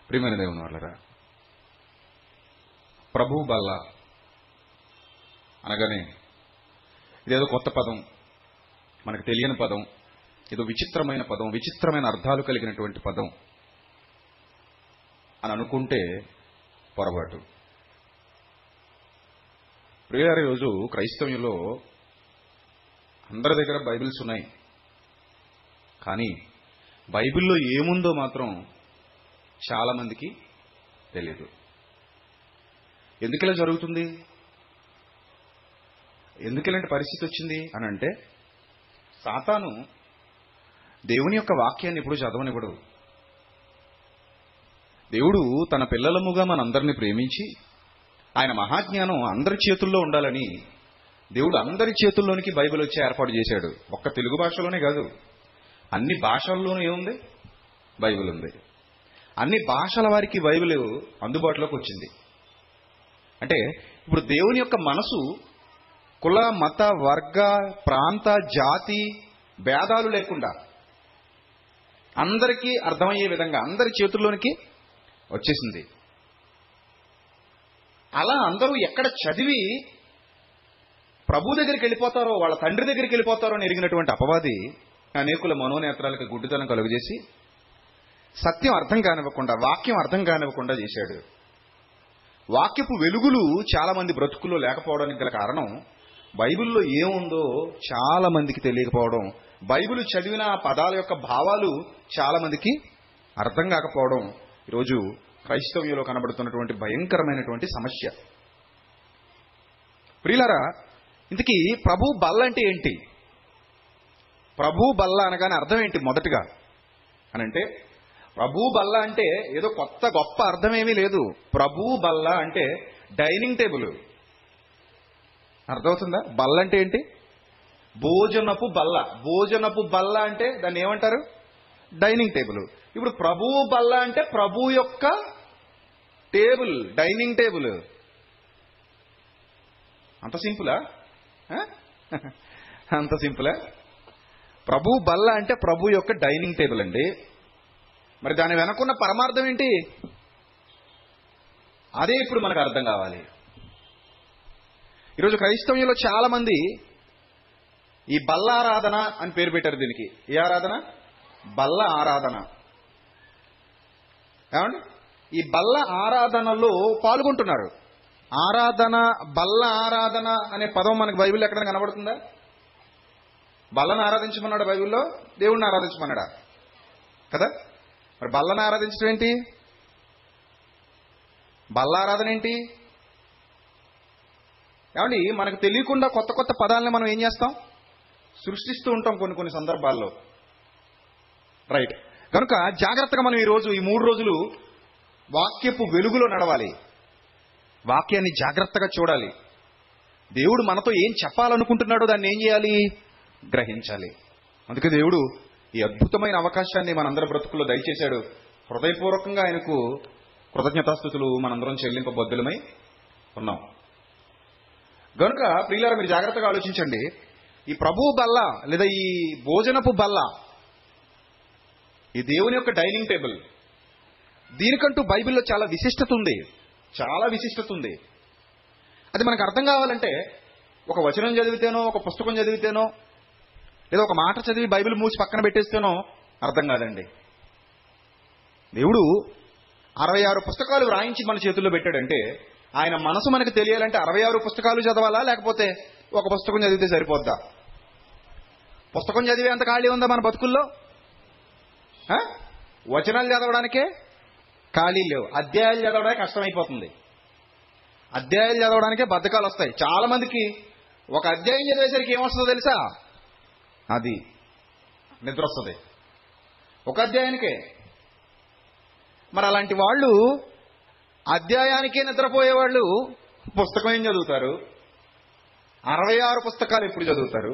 ప్రియమైన దేవుని వాళ్ళరా, ప్రభు బల్ల అనగానే ఇదేదో కొత్త పదం, మనకు తెలియని పదం, ఏదో విచిత్రమైన పదం, విచిత్రమైన అర్థాలు కలిగినటువంటి పదం అని అనుకుంటే పొరపాటు. ప్రియులారా, రోజు క్రైస్తవ్యంలో అందరి దగ్గర బైబిల్స్ ఉన్నాయి, కానీ బైబిల్లో ఏముందో మాత్రం చాలా మందికి తెలియదు. ఎందుకు ఇలా జరుగుతుంది? ఎందుకు ఇలాంటి పరిస్థితి వచ్చింది అని అంటే, సాతాను దేవుని యొక్క వాక్యాన్ని ఎప్పుడు చదవనివ్వడు. దేవుడు తన పిల్లలముగా మనందరినీ ప్రేమించి ఆయన మహాజ్ఞానం అందరి చేతుల్లో ఉండాలని దేవుడు అందరి చేతుల్లోనికి బైబిల్ వచ్చి ఏర్పాటు చేశాడు. ఒక్క తెలుగు భాషలోనే కాదు, అన్ని భాషల్లోనూ ఏముంది? బైబిల్ ఉంది. అన్ని భాషల వారికి బైబిల్ అందుబాటులోకి వచ్చింది. అంటే ఇప్పుడు దేవుని యొక్క మనసు కుల, మత, వర్గ, ప్రాంత, జాతి భేదాలు లేకుండా అందరికీ అర్థమయ్యే విధంగా అందరి చేతుల్లోనికి వచ్చేసింది. అలా అందరూ ఎక్కడ చదివి ప్రభు దగ్గరికి వెళ్ళిపోతారో, వాళ్ళ తండ్రి దగ్గరికి వెళ్ళిపోతారో అని ఎరిగినటువంటి అపవాది అనేకుల మనోనేత్రాలకు గుడ్డితనం కలుగజేసి సత్యం అర్థం కానివ్వకుండా, వాక్యం అర్థం కానివ్వకుండా చేశాడు. వాక్యపు వెలుగులు చాలా మంది బ్రతుకుల్లో లేకపోవడానికి గల కారణం బైబిల్లో ఏముందో చాలా మందికి తెలియకపోవడం, బైబిల్ చదివిన పదాల యొక్క భావాలు చాలా మందికి అర్థం కాకపోవడం ఈరోజు క్రైస్తవ్యంలో కనబడుతున్నటువంటి భయంకరమైనటువంటి సమస్య. ప్రియులారా, ఇంతకీ ప్రభు బల్ల అంటే ఏంటి? ప్రభు బల్ల అనగానే అర్థం ఏంటి మొదటగా అనంటే, ప్రభు బల్ల అంటే ఏదో కొత్త గొప్ప అర్థమేమీ లేదు. ప్రభు బల్ల అంటే డైనింగ్ టేబుల్. అర్థమవుతుందా? బల్ల అంటే ఏంటి? భోజనపు బల్ల. భోజనపు బల్ల అంటే దాన్ని ఏమంటారు? Dining table. ఇప్పుడు ప్రభు బల్ల అంటే ప్రభు యొక్క టేబుల్, డైనింగ్ టేబుల్. అంత సింపులా? అంత సింపులా? ప్రభు బల్ల అంటే ప్రభు యొక్క డైనింగ్ టేబుల్ అండి. మరి దాని వెనకున్న పరమార్థం ఏంటి? అదే ఇప్పుడు మనకు అర్థం కావాలి. ఈరోజు క్రైస్తవ్యంలో చాలా మంది ఈ బల్ల ఆరాధన అని పేరు పెట్టారు దీనికి. ఏ ఆరాధన? బల్ల ఆరాధన. ఏమండి? ఈ బల్ల ఆరాధనలో పాల్గొంటున్నారు. ఆరాధన, బల్ల ఆరాధన అనే పదం మనకు బైబిల్లో ఎక్కడైనా కనబడుతుందా? బల్లను ఆరాధించమన్నాడు బైబిల్లో, దేవుడిని ఆరాధించమన్నాడా? కదా. మరి బల్లను ఆరాధించడం ఏంటి? బల్ల ఆరాధన ఏంటి? ఏమండి, మనకు తెలియకుండా కొత్త కొత్త పదాలని మనం ఏం చేస్తాం? సృష్టిస్తూ ఉంటాం కొన్ని సందర్భాల్లో. రైట్. కనుక జాగ్రత్తగా మనం ఈరోజు ఈ 3 రోజులు వాక్యపు వెలుగులో నడవాలి. వాక్యాన్ని జాగ్రత్తగా చూడాలి. దేవుడు మనతో ఏం చెప్పాలనుకుంటున్నాడో దాన్ని ఏం చేయాలి? గ్రహించాలి. అందుకే దేవుడు ఈ అద్భుతమైన అవకాశాన్ని మనందరి బ్రతుకుల్లో దయచేశాడు. హృదయపూర్వకంగా ఆయనకు కృతజ్ఞతాస్తుతులు మనందరం చెల్లింపబద్దులమై ఉన్నాం. గనుక ప్రియులారా, మీరు జాగ్రత్తగా ఆలోచించండి. ఈ ప్రభు బల్ల లేదా ఈ భోజనపు బల్ల, ఈ దేవుని యొక్క డైనింగ్ టేబుల్, దీనికంటూ బైబిల్లో చాలా విశిష్టత ఉంది. చాలా విశిష్టత ఉంది. అది మనకు అర్థం కావాలంటే ఒక వచనం చదివితేనో, ఒక పుస్తకం చదివితేనో, లేదా ఒక మాట చదివి బైబిల్ మూసి పక్కన పెట్టేస్తేనో అర్థం కాదండి. దేవుడు 66 పుస్తకాలు వ్రాయించి మన చేతుల్లో పెట్టాడంటే ఆయన మనసు మనకు తెలియాలంటే 66 పుస్తకాలు చదవాలా, లేకపోతే ఒక పుస్తకం చదివితే సరిపోద్దా? పుస్తకం చదివే అంత ఖాళీ ఉందా మన బతుకుల్లో? వచనాలు చదవడానికే ఖాళీ లేవు. అధ్యాయాలు చదవడానికి కష్టమైపోతుంది. అధ్యాయాలు చదవడానికే బద్ధకాలు వస్తాయి చాలా మందికి. ఒక అధ్యాయం చదివేసరికి ఏమొస్తుందో తెలుసా? అది నిద్ర వస్తుంది ఒక అధ్యాయానికే. మరి అలాంటి వాళ్ళు, అధ్యాయానికే నిద్రపోయేవాళ్ళు పుస్తకం ఏం చదువుతారు? 66 పుస్తకాలు ఎప్పుడు చదువుతారు?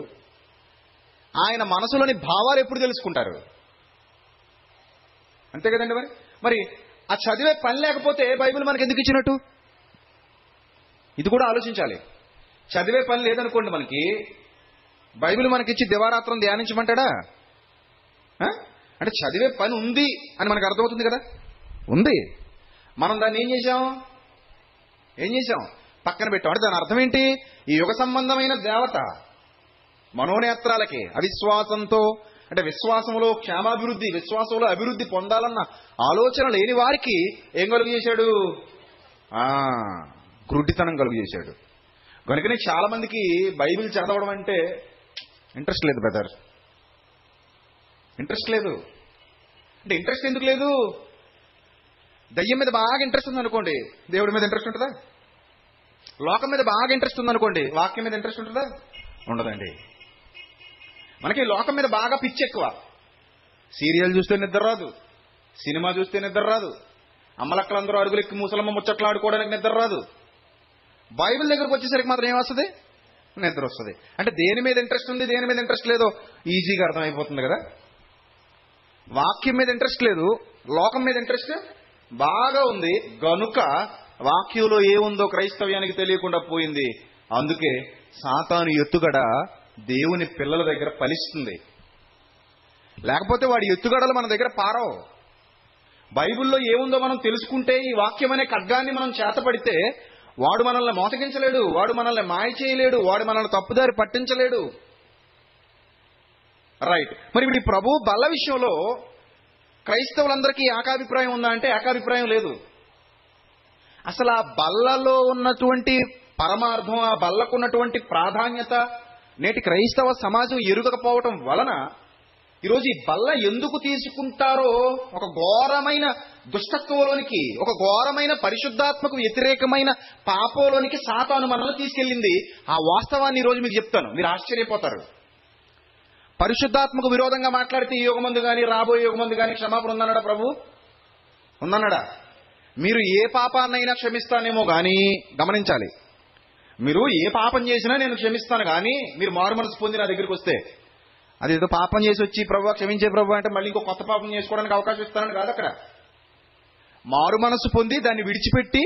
ఆయన మనసులోని భావాలు ఎప్పుడు తెలుసుకుంటారు? అంతే కదండి. మరి ఆ చదివే పని లేకపోతే బైబిల్ మనకు ఎందుకు ఇచ్చినట్టు? ఇది కూడా ఆలోచించాలి. చదివే పని లేదనుకోండి, మనకి బైబిల్ మనకిచ్చి దివారాత్రం ధ్యానించమంటాడా? అంటే చదివే పని ఉంది అని మనకు అర్థమవుతుంది కదా. ఉంది. మనం దాన్ని ఏం చేశాం? పక్కన పెట్టాం. అంటే దాని అర్థం ఏంటి? ఈ యుగ సంబంధమైన దేవత మనోనేత్రాలకి అవిశ్వాసంతో, అంటే విశ్వాసంలో క్షేమాభివృద్ధి, విశ్వాసంలో అభివృద్ధి పొందాలన్న ఆలోచన లేని వారికి ఏం కలుగు చేశాడు? గ్రుడ్డితనం కలుగు చేశాడు. కనుకనే చాలా మందికి బైబిల్ చదవడం అంటే ఇంట్రెస్ట్ లేదు బ్రదర్. ఇంట్రెస్ట్ లేదు. అంటే ఇంట్రెస్ట్ ఎందుకు లేదు? దయ్యం మీద బాగా ఇంట్రెస్ట్ ఉందనుకోండి, దేవుడి మీద ఇంట్రెస్ట్ ఉంటుందా? లోకం మీద బాగా ఇంట్రెస్ట్ ఉందనుకోండి, వాక్యం మీద ఇంట్రెస్ట్ ఉంటుందా? ఉండదండి. మనకి లోకం మీద బాగా పిచ్చి ఎక్కువ. సీరియల్ చూస్తే నిద్ర రాదు, సినిమా చూస్తే నిద్ర రాదు, అమ్మలక్కలందరూ అరుగులెక్కి ముసలమ్మ ముచ్చట్లు ఆడుకోవడానికి నిద్ర రాదు. బైబిల్ దగ్గరకు వచ్చేసరికి మాత్రం ఏమొస్తుంది? నిద్ర వస్తుంది. అంటే దేని మీద ఇంట్రెస్ట్ ఉంది, దేని మీద ఇంట్రెస్ట్ లేదో ఈజీగా అర్థమైపోతుంది కదా. వాక్యం మీద ఇంట్రెస్ట్ లేదు, లోకం మీద ఇంట్రెస్ట్ బాగా ఉంది. గనుక వాక్యంలో ఏముందో క్రైస్తవ్యానికి తెలియకుండా పోయింది. అందుకే సాతాను ఎత్తుగడ దేవుని పిల్లల దగ్గర ఫలిస్తుంది. లేకపోతే వాడి ఎత్తుగడలు మన దగ్గర పారవు. బైబిల్లో ఏముందో మనం తెలుసుకుంటే, ఈ వాక్యం అనే ఖడ్గాన్ని మనం చేతపడితే, వాడు మనల్ని మోసగించలేడు, వాడు మనల్ని మాయ చేయలేడు, వాడు మనల్ని తప్పుదారి పట్టించలేడు. రైట్. మరి ఇప్పుడు ఈ ప్రభు బల్ల విషయంలో క్రైస్తవులందరికీ ఏకాభిప్రాయం ఉందా అంటే ఏకాభిప్రాయం లేదు. అసలు ఆ బల్లలో ఉన్నటువంటి పరమార్థం, ఆ బల్లకు ఉన్నటువంటి ప్రాధాన్యత నేటి క్రైస్తవ సమాజం ఎరుగకపోవటం వలన ఈరోజు ఈ బల్ల ఎందుకు తీసుకుంటారో ఒక ఘోరమైన దుష్టత్వంలోనికి, ఒక ఘోరమైన పరిశుద్ధాత్మకు వ్యతిరేకమైన పాపంలోనికి సాతాను మనల్ని తీసుకెళ్ళింది. ఆ వాస్తవాన్ని ఈరోజు మీకు చెప్తాను, మీరు ఆశ్చర్యపోతారు. పరిశుద్ధాత్మకు విరోధంగా మాట్లాడితే ఈ యుగమందు కానీ రాబోయే యుగమందు కానీ క్షమాపణ ఉందన్నాడా ప్రభు? ఉందన్నాడా? మీరు ఏ పాపాన్నైనా క్షమిస్తానేమో కానీ గమనించాలి, మీరు ఏ పాపం చేసినా నేను క్షమిస్తాను కానీ మీరు మారు మనసు పొంది నా దగ్గరికి వస్తే, అదేదో పాపం చేసి వచ్చి ప్రభు క్షమించే ప్రభు అంటే మళ్ళీ ఇంకో కొత్త పాపం చేసుకోవడానికి అవకాశం ఇస్తానని కాదు. అక్కడ మారు మనసు పొంది దాన్ని విడిచిపెట్టి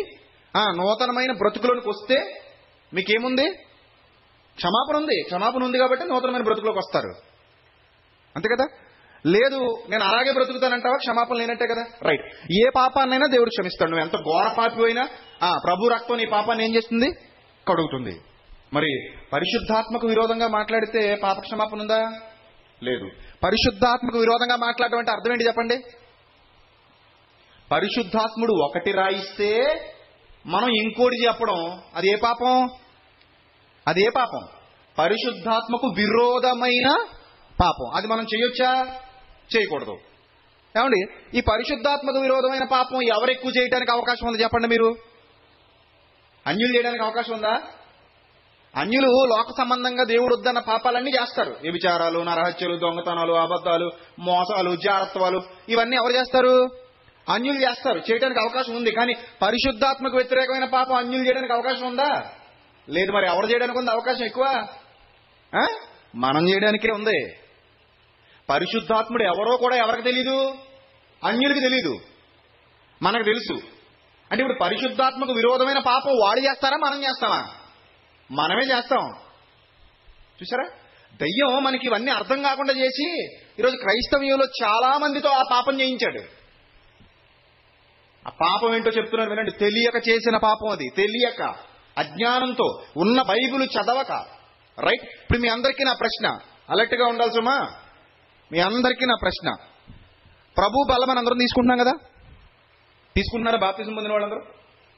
నూతనమైన బ్రతుకులోనికి వస్తే మీకేముంది? క్షమాపణ ఉంది. క్షమాపణ ఉంది కాబట్టి నూతనమైన బ్రతుకులోకి వస్తారు, అంతే కదా. లేదు నేను అలాగే బ్రతుకుతానంటావా, క్షమాపణ లేనట్టే కదా. రైట్. ఏ పాపాన్నైనా దేవుడు క్షమిస్తాడు. నువ్వు ఎంత ఘోర పాపి అయినా ప్రభు రక్తం నీ పాపాన్ని ఏం చేస్తుంది? కడుగుతుంది. మరి పరిశుద్ధాత్మకు విరోధంగా మాట్లాడితే పాప క్షమాపణ ఉందా? లేదు. పరిశుద్ధాత్మకు విరోధంగా మాట్లాడడం అంటే అర్థం ఏంటి చెప్పండి? పరిశుద్ధాత్ముడు ఒకటి రాయిస్తే మనం ఇంకోటి చెప్పడం, అది ఏ పాపం? అదే పాపం. పరిశుద్ధాత్మకు విరోధమైన పాపం. అది మనం చేయొచ్చా? చేయకూడదు. ఏమండి, ఈ పరిశుద్ధాత్మకు విరోధమైన పాపం ఎవరు ఎక్కువ చేయడానికి అవకాశం ఉంది చెప్పండి మీరు? అన్యులు చేయడానికి అవకాశం ఉందా? అన్యులు లోక సంబంధంగా దేవుడు వద్దన్న పాపాలన్నీ చేస్తారు. వ్యభిచారాలు, నరహత్యలు, దొంగతనాలు, అబద్ధాలు, మోసాలు, జారత్వాలు, ఇవన్నీ ఎవరు చేస్తారు? అన్యులు చేస్తారు. చేయడానికి అవకాశం ఉంది. కానీ పరిశుద్ధాత్మకు వ్యతిరేకమైన పాపం అన్యులు చేయడానికి అవకాశం ఉందా? లేదు. మరి ఎవరు చేయడానికి ఉంది అవకాశం ఎక్కువ? మనం చేయడానికే ఉంది. పరిశుద్ధాత్ముడు ఎవరో కూడా ఎవరికి తెలీదు? అన్యులకి తెలీదు, మనకు తెలుసు. అంటే ఇప్పుడు పరిశుద్ధాత్మకు విరోధమైన పాపం వాడు చేస్తారా, మనం చేస్తామా? మనమే చేస్తాం. చూసారా, దయ్యం మనకి ఇవన్నీ అర్థం కాకుండా చేసి ఈరోజు క్రైస్తవ్యంలో చాలా మందితో ఆ పాపం చేయించాడు. ఆ పాపం ఏంటో చెప్తున్నాను వినండి. తెలియక చేసిన పాపం అది. తెలియక, అజ్ఞానంతో, ఉన్న బైబిల్ చదవక. రైట్. ఇప్పుడు మీ అందరికీ నా ప్రశ్న, అలర్ట్గా ఉండాలి సుమా. మీ అందరికీ నా ప్రశ్న, ప్రభు బల్ల మనం అందరం తీసుకుంటున్నాం కదా? తీసుకుంటున్నారా బాప్తిజం పొందిన వాళ్ళందరూ?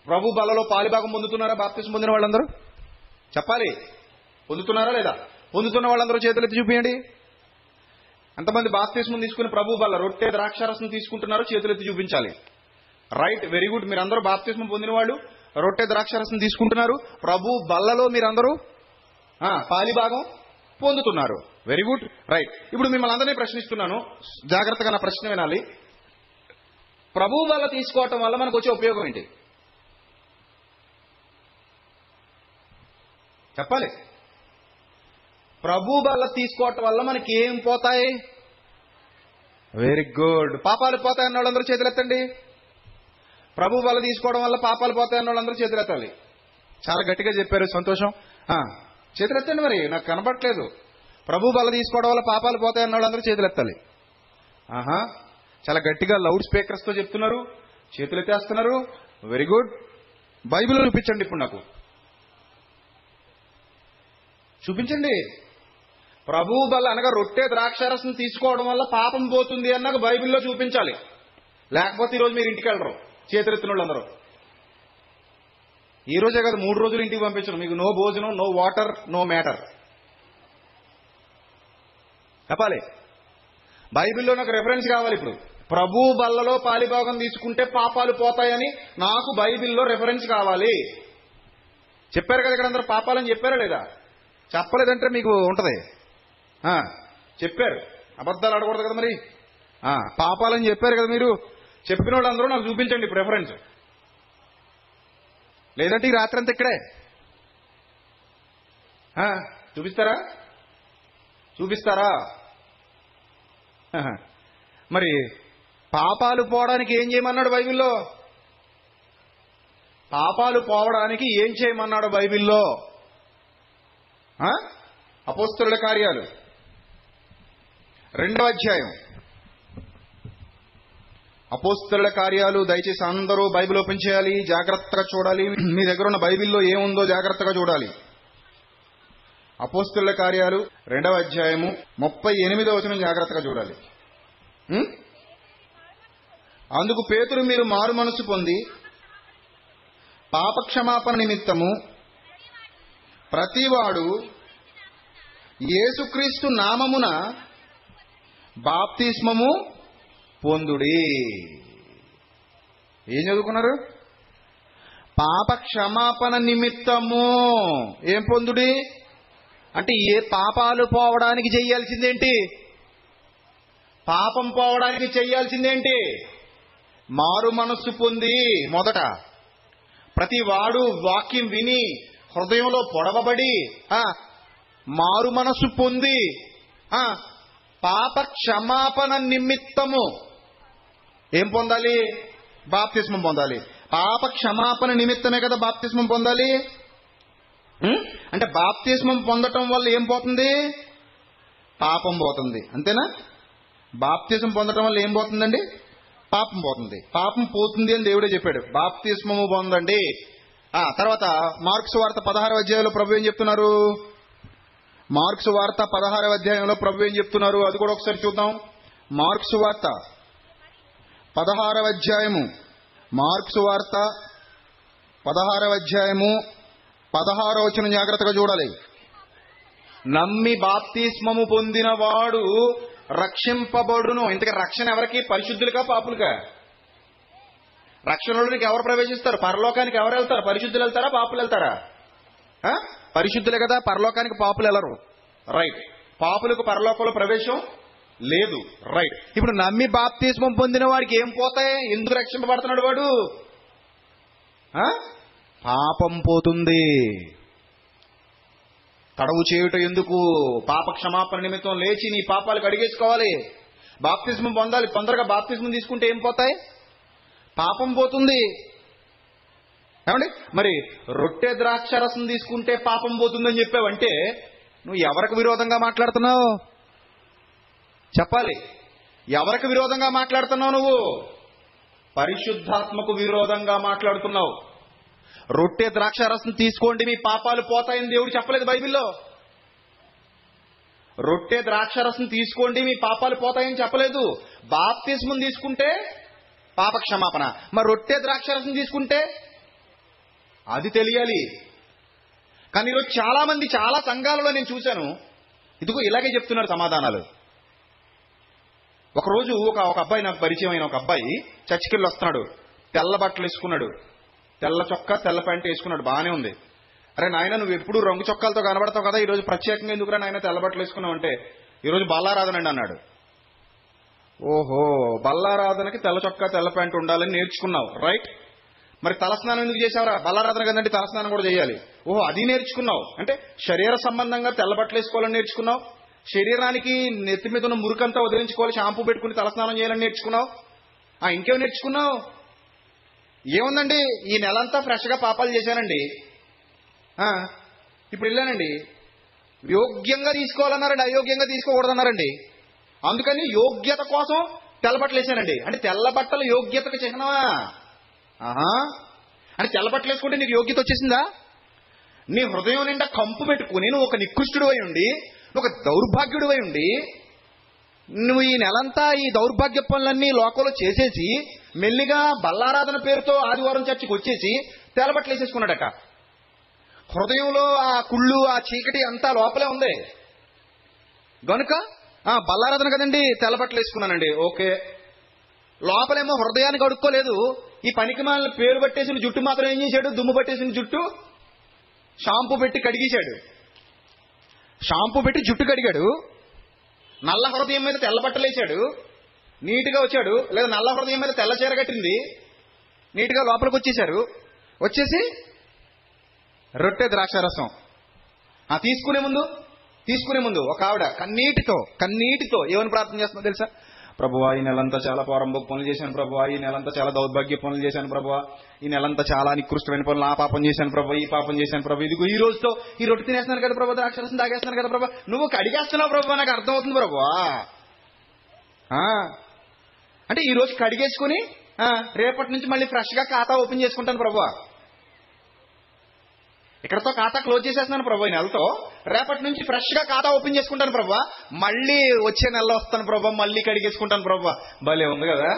ప్రభు బల్లలో పాలిభాగం పొందుతున్నారా బాప్తిజం పొందిన వాళ్ళందరూ? చెప్పాలి. పొందుతున్నారా లేదా? పొందుతున్న వాళ్ళందరూ చేతులెత్తి చూపించండి. ఎంతమంది బాప్తిజం తీసుకుని ప్రభు బల్ల రొట్టె ద్రాక్షారసం తీసుకుంటున్నారో చేతులెత్తి చూపించాలి. Right, very good. మీరందరూ బాప్తిజం పొందిన వాళ్ళు రొట్టె ద్రాక్షారసం తీసుకుంటున్నారు. ప్రభు బల్లలో మీరందరూ పాలిభాగం పొందుతున్నారు. Very good. రైట్. ఇప్పుడు మిమ్మల్ని అందరినీ ప్రశ్నిస్తున్నాను, జాగ్రత్తగా నా ప్రశ్న వినాలి. ప్రభు బల్ల తీసుకోవటం వల్ల మనకు వచ్చే ఉపయోగం ఏంటి? చెప్పాలి. ప్రభు బల్ల తీసుకోవటం వల్ల మనకి ఏం పోతాయి? Very good. పాపాలు పోతాయన్న వాళ్ళందరూ చేతులెత్తండి. ప్రభు బల్ల తీసుకోవడం వల్ల పాపాలు పోతాయన్న వాళ్ళందరూ చేతులెత్తాలి. చాలా గట్టిగా చెప్పారు, సంతోషం. చేతులెత్తండి. మరి నాకు కనబడట్లేదు. ప్రభు బల్ల తీసుకోవడం వల్ల పాపాలు పోతాయన్న వాళ్ళందరూ చేతులెత్తాలి. చాలా గట్టిగా లౌడ్ స్పీకర్స్ తో చెప్తున్నారు, చేతులెత్తేస్తున్నారు. Very good. బైబిల్లో చూపించండి ఇప్పుడు నాకు, చూపించండి. ప్రభువు బల్ల అనగా రొట్టె ద్రాక్షారసం తీసుకోవడం వల్ల పాపం పోతుంది అన్నది బైబిల్లో చూపించాలి. లేకపోతే ఈరోజు మీరు ఇంటికి వెళ్ళరు చేతులెత్తిన వాళ్ళందరూ. ఈ రోజే కదా 3 రోజులు ఇంటికి పంపించరు, మీకు నో భోజనం, నో వాటర్, నో మ్యాటర్ చెప్పాలి. బైబిల్లో నాకు రెఫరెన్స్ కావాలి. ఇప్పుడు ప్రభు బల్లలో పాలిభాగం తీసుకుంటే పాపాలు పోతాయని నాకు బైబిల్లో రెఫరెన్స్ కావాలి. చెప్పారు కదా ఇక్కడ అందరూ పాపాలని చెప్పారా లేదా? చెప్పలేదంటే మీకు ఉంటది. చెప్పారు, అబద్ధాలు ఆడకూడదు కదా మరి. పాపాలని చెప్పారు కదా మీరు. చెప్పిన వాళ్ళందరూ నాకు చూపించండి ఇప్పుడు రెఫరెన్స్. లేదంటే ఈ రాత్రి అంతా ఇక్కడే చూపిస్తారా? మరి పాపాలు పోవడానికి ఏం చేయమన్నాడు బైబిల్లో? పాపాలు పోవడానికి ఏం చేయమన్నాడు బైబిల్లో? అపోస్తలుల కార్యాలు 2వ అధ్యాయం. అపోస్తలుల కార్యాలు, దయచేసి అందరూ బైబిల్ ఓపెన్ చేయాలి, జాగ్రత్తగా చూడాలి. మీ దగ్గర ఉన్న బైబిల్లో ఏముందో జాగ్రత్తగా చూడాలి. అపోస్తలుల కార్యాలు 2వ అధ్యాయము 38వ వచనం జాగ్రత్తగా చూడాలి. అందుకు పేతురు, మీరు మారు మనసు పొంది పాపక్షమాపణ నిమిత్తము ప్రతివాడు యేసుక్రీస్తు నామమున బాప్తిస్మము పొందుడి. ఏం చదువుకున్నారు? పాప క్షమాపణ నిమిత్తము ఏం పొందుడి అంటే ఏ పాపాలు పోవడానికి చెయ్యాల్సిందేంటి? పాపం పోవడానికి చెయ్యాల్సిందేంటి? మారు మనస్సు పొంది. మొదట ప్రతి వాడు వాక్యం విని హృదయంలో పొడవబడి మారు మనస్సు పొంది పాప క్షమాపణ నిమిత్తము ఏం పొందాలి? బాప్తిస్మం పొందాలి. పాప క్షమాపణ నిమిత్తమే కదా బాప్తిస్మం పొందాలి. అంటే బాప్తిస్మం పొందటం వల్ల ఏం పోతుంది? పాపం పోతుంది. అంతేనా? బాప్తిస్మం పొందటం వల్ల ఏం పోతుందండి? పాపం పోతుంది. పాపం పోతుంది అని దేవుడే చెప్పాడు. బాప్తిస్మము పొందండి. తర్వాత మార్క్స్ వార్త 16వ అధ్యాయంలో ప్రభు ఏం చెప్తున్నారు? మార్క్స్ వార్త 16వ అధ్యాయంలో ప్రభు ఏం చెప్తున్నారు? అది కూడా ఒకసారి చూద్దాం. మార్క్స్ వార్త 16వ అధ్యాయము. మార్క్స్ వార్త 16వ అధ్యాయము 16వ వచనం జాగ్రత్తగా చూడాలి. నమ్మి బాప్తిస్మము పొందిన వాడు రక్షింపబడును. ఇంతకీ రక్షణ ఎవరికి? పరిశుద్ధులుగా పాపులుగా? రక్షణలోనికి ఎవరు ప్రవేశిస్తారు? పరలోకానికి ఎవరు వెళ్తారు? పరిశుద్ధులు వెళ్తారా, పాపులు వెళ్తారా? పరిశుద్ధులే కదా, పరలోకానికి పాపులు వెళ్ళరు. రైట్. పాపులకు పరలోకంలో ప్రవేశం లేదు. రైట్. ఇప్పుడు నమ్మి బాప్తిస్మం పొందిన వాడికి ఏం పోతాయి? ఎందుకు రక్షింపబడుతున్నాడు వాడు? పాపం పోతుంది. తడవు చేయుట ఎందుకు? పాప క్షమాపణ నిమిత్తం లేచి నీ పాపాలకు అడిగేసుకోవాలి. బాప్తిస్మం పొందాలి. తొందరగా బాప్తిస్మం తీసుకుంటే ఏం పోతాయి? పాపం పోతుంది. ఏమండి? మరి రొట్టె ద్రాక్షరసం తీసుకుంటే పాపం పోతుందని చెప్పావంటే నువ్వు ఎవరికి విరోధంగా మాట్లాడుతున్నావు? చెప్పాలి. ఎవరికి విరోధంగా మాట్లాడుతున్నావు? నువ్వు పరిశుద్ధాత్మకు విరోధంగా మాట్లాడుతున్నావు. రొట్టె ద్రాక్షరసం తీసుకోండి మీ పాపాలు పోతాయని దేవుడు చెప్పలేదు బైబిల్లో. రొట్టె ద్రాక్షరసం తీసుకోండి మీ పాపాలు పోతాయని చెప్పలేదు. బాప్తిస్మం తీసుకుంటే పాప క్షమాపణ. మరి రొట్టె ద్రాక్షరసం తీసుకుంటే అది తెలియాలి. కానీ ఈరోజు చాలా మంది, చాలా సంఘాలలో నేను చూశాను, ఇదిగో ఇలాగే చెప్తున్నారు సమాధానాలు. ఒకరోజు ఒక అబ్బాయి, నాకు పరిచయం అయిన ఒక అబ్బాయి చర్చికెళ్ళి వస్తున్నాడు. తెల్ల బట్టలు వేసుకున్నాడు, తెల్ల చొక్కా తెల్ల ప్యాంట్ వేసుకున్నాడు. బాగానే ఉంది. అరే నాయన, నువ్వు ఎప్పుడు రంగు చొక్కాలతో కనబడతావు కదా, ఈరోజు ప్రత్యేకంగా ఎందుకురా నాయన తెల్ల బట్టలు వేసుకున్నావు అంటే, ఈరోజు బల్లారాధనండి అన్నాడు. ఓహో, బల్లారాధనకి తెల్ల చొక్కా తెల్ల ప్యాంట్ ఉండాలని నేర్చుకున్నావు. రైట్. మరి తలస్నానం ఎందుకు చేసావురా? బల్లారాధన కదండి, తలస్నానం కూడా చేయాలి. ఓహో, అది నేర్చుకున్నావు. అంటే శరీర సంబంధంగా తెల్ల బట్టలు వేసుకోవాలని నేర్చుకున్నావు. శరీరానికి నెత్తి మీద ఉన్న మురికంతా వదిలించుకోవాలి, షాంపూ పెట్టుకుని తలస్నానం చేయాలని నేర్చుకున్నావు. ఇంకేం నేర్చుకున్నావు? ఏముందండి, ఈ నెలంతా ఫ్రెష్ గా పాపాలు చేశానండి, ఇప్పుడు వెళ్ళానండి, యోగ్యంగా తీసుకోవాలన్నారండి, అయోగ్యంగా తీసుకోకూడదన్నారండి. అందుకని యోగ్యత కోసం తెల్ల బట్టలు వేసానండి. అంటే తెల్ల బట్టలు యోగ్యతకు చిహ్నమా? అని తెల్లబట్టలు వేసుకుంటే నీకు యోగ్యత వచ్చేసిందా? నీ హృదయం నిండా కంపు పెట్టుకుని నువ్వు ఒక నికృష్టుడు అయి ఉండి, ఒక దౌర్భాగ్యుడు అయి ఉండి, నువ్వు ఈ నెలంతా ఈ దౌర్భాగ్య పనులన్నీ లోకంలో చేసేసి మెల్లిగా బల్లారాధన పేరుతో ఆదివారం చర్చికి వచ్చేసి తెల్లబట్టలు వేసేసుకున్నాడట. హృదయంలో ఆ కుళ్ళు, ఆ చీకటి అంతా లోపలే ఉంది గనుక బల్లారాధన కదండి తెల్లబట్టలు వేసుకున్నానండి, ఓకే. లోపలేమో హృదయాన్ని కడుక్కోలేదు. ఈ పనికి మాలిన పేరు పట్టేసిన జుట్టు మాత్రం ఏం చేశాడు? దుమ్ము పట్టేసిన జుట్టు షాంపూ పెట్టి కడిగేశాడు. షాంపూ పెట్టి జుట్టు కడిగాడు. నల్ల హృదయం మీద తెల్ల బట్టలు వేశాడు, నీట్గా వచ్చాడు. లేదా నల్ల హృదయం మీద తెల్ల చీర కట్టింది, నీట్గా లోపలికి వచ్చేశారు. వచ్చేసి రొట్టె ద్రాక్షారసం తీసుకునే ముందు ఒక ఆవిడ కన్నీటితో ఏమని ప్రార్థన చేస్తుందో తెలుసా? ప్రభువా, ఈ నెలంతా చాలా పోరంబోకు పనులు చేశాను ప్రభువా, ఈ నెలంతా చాలా దౌర్భాగ్య పనులు చేశాను ప్రభువా, ఈ నెలంతా చాలా నికృష్టమైన పనులు, ఆ పాపం చేశాను ప్రభు, ఈ పాపం చేశాను ప్రభు, ఇదిగో ఈ రోజుతో ఈ రొట్టె తినేస్తున్నాను కదా ప్రభు, ద్రాక్షరసం తాగేస్తున్నాను కదా ప్రభు, నువ్వు కడిగేస్తున్నావు ప్రభు, నాకు అర్థమవుతుంది ప్రభువా. అంటే ఈ రోజు కడిగేసుకుని రేపటి నుంచి మళ్ళీ ఫ్రెష్ గా ఖాతా ఓపెన్ చేసుకుంటాను ప్రభువా, ఇక్కడతో ఖాతా క్లోజ్ చేసేస్తున్నాను ప్రభు, ఈ నెలతో రేపటి నుంచి ఫ్రెష్ గా ఖాతా ఓపెన్ చేసుకుంటాను ప్రభు, మళ్ళీ వచ్చే నెలలో వస్తాను ప్రభు, మళ్ళీ కడిగేసుకుంటాను ప్రభు. భలే ఉంది కదా.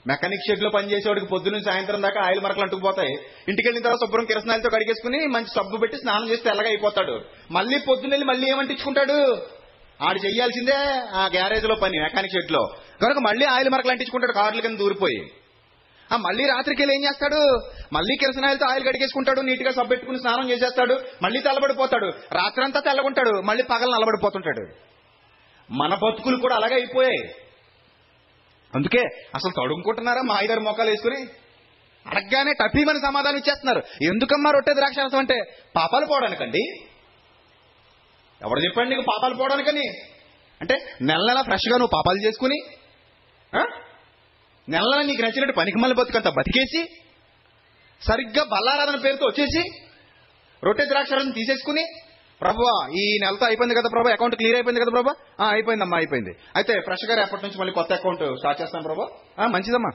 మెకానిక్ షెడ్ లో పనిచేసేవాడికి పొద్దున్న సాయంత్రం దాకా ఆయిల్ మరకలు అంటుకుపోతాయి. ఇంటికి వెళ్ళిన తర్వాత శుభ్రం కిరసనాలతో కడిగేసుకుని మంచి సబ్బు పెట్టి స్నానం చేస్తే తెల్లగా అయిపోతాడు. మళ్ళీ పొద్దున్నెళ్ళి మళ్ళీ ఏమంటించుకుంటాడు? ఆడు చెయ్యాల్సిందే ఆ గ్యారేజ్ లో పని, మెకానిక్ షెడ్ లో. కనుక మళ్ళీ ఆయిల్ మరకలు అంటించుకుంటాడు కార్ల కింద దూరిపోయి. మళ్ళీ రాత్రికి వెళ్ళి ఏం చేస్తాడు? మళ్ళీ కిరసనాయలతో ఆయిల్ కడిగేసుకుంటాడు, నీట్గా సబ్బు పెట్టుకుని స్నానం చేసేస్తాడు, మళ్ళీ తెల్లబడిపోతాడు. రాత్రంతా తెల్లగుంటాడు, మళ్ళీ పగలు నల్లబడిపోతుంటాడు. మన బతుకులు కూడా అలాగే అయిపోయాయి. అందుకే అసలు తడుముకుంటున్నారా మా ఐదారు మోకాలు వేసుకుని? అడగగానే టపీమని సమాధానం ఇచ్చేస్తున్నారు. ఎందుకమ్మా రొట్టె ద్రాక్షారసం అంటే? పాపాలు పోవడానికండి. ఎవరు చెప్పండి నీకు పాపాలు పోవడానికని? అంటే నెల ఫ్రెష్గా నువ్వు పాపాలు చేసుకుని నెల నీకు నచ్చినట్టు పనికిమల్లి బతుకంతా బతికేసి సరిగ్గా బల్లారాధన పేరుతో వచ్చేసి రొట్టె ద్రాక్షారసం తీసేసుకుని, ప్రభువా ఈ నెలతో అయిపోయింది కదా ప్రభా, అకౌంట్ క్లియర్ అయిపోయింది కదా ప్రభా, అయిపోయిందమ్మా అయిపోయింది, అయితే ఫ్రెష్ గా రేపటి నుంచి మళ్ళీ కొత్త అకౌంట్ స్టార్ట్ చేస్తాను ప్రభా, మంచిదమ్మా,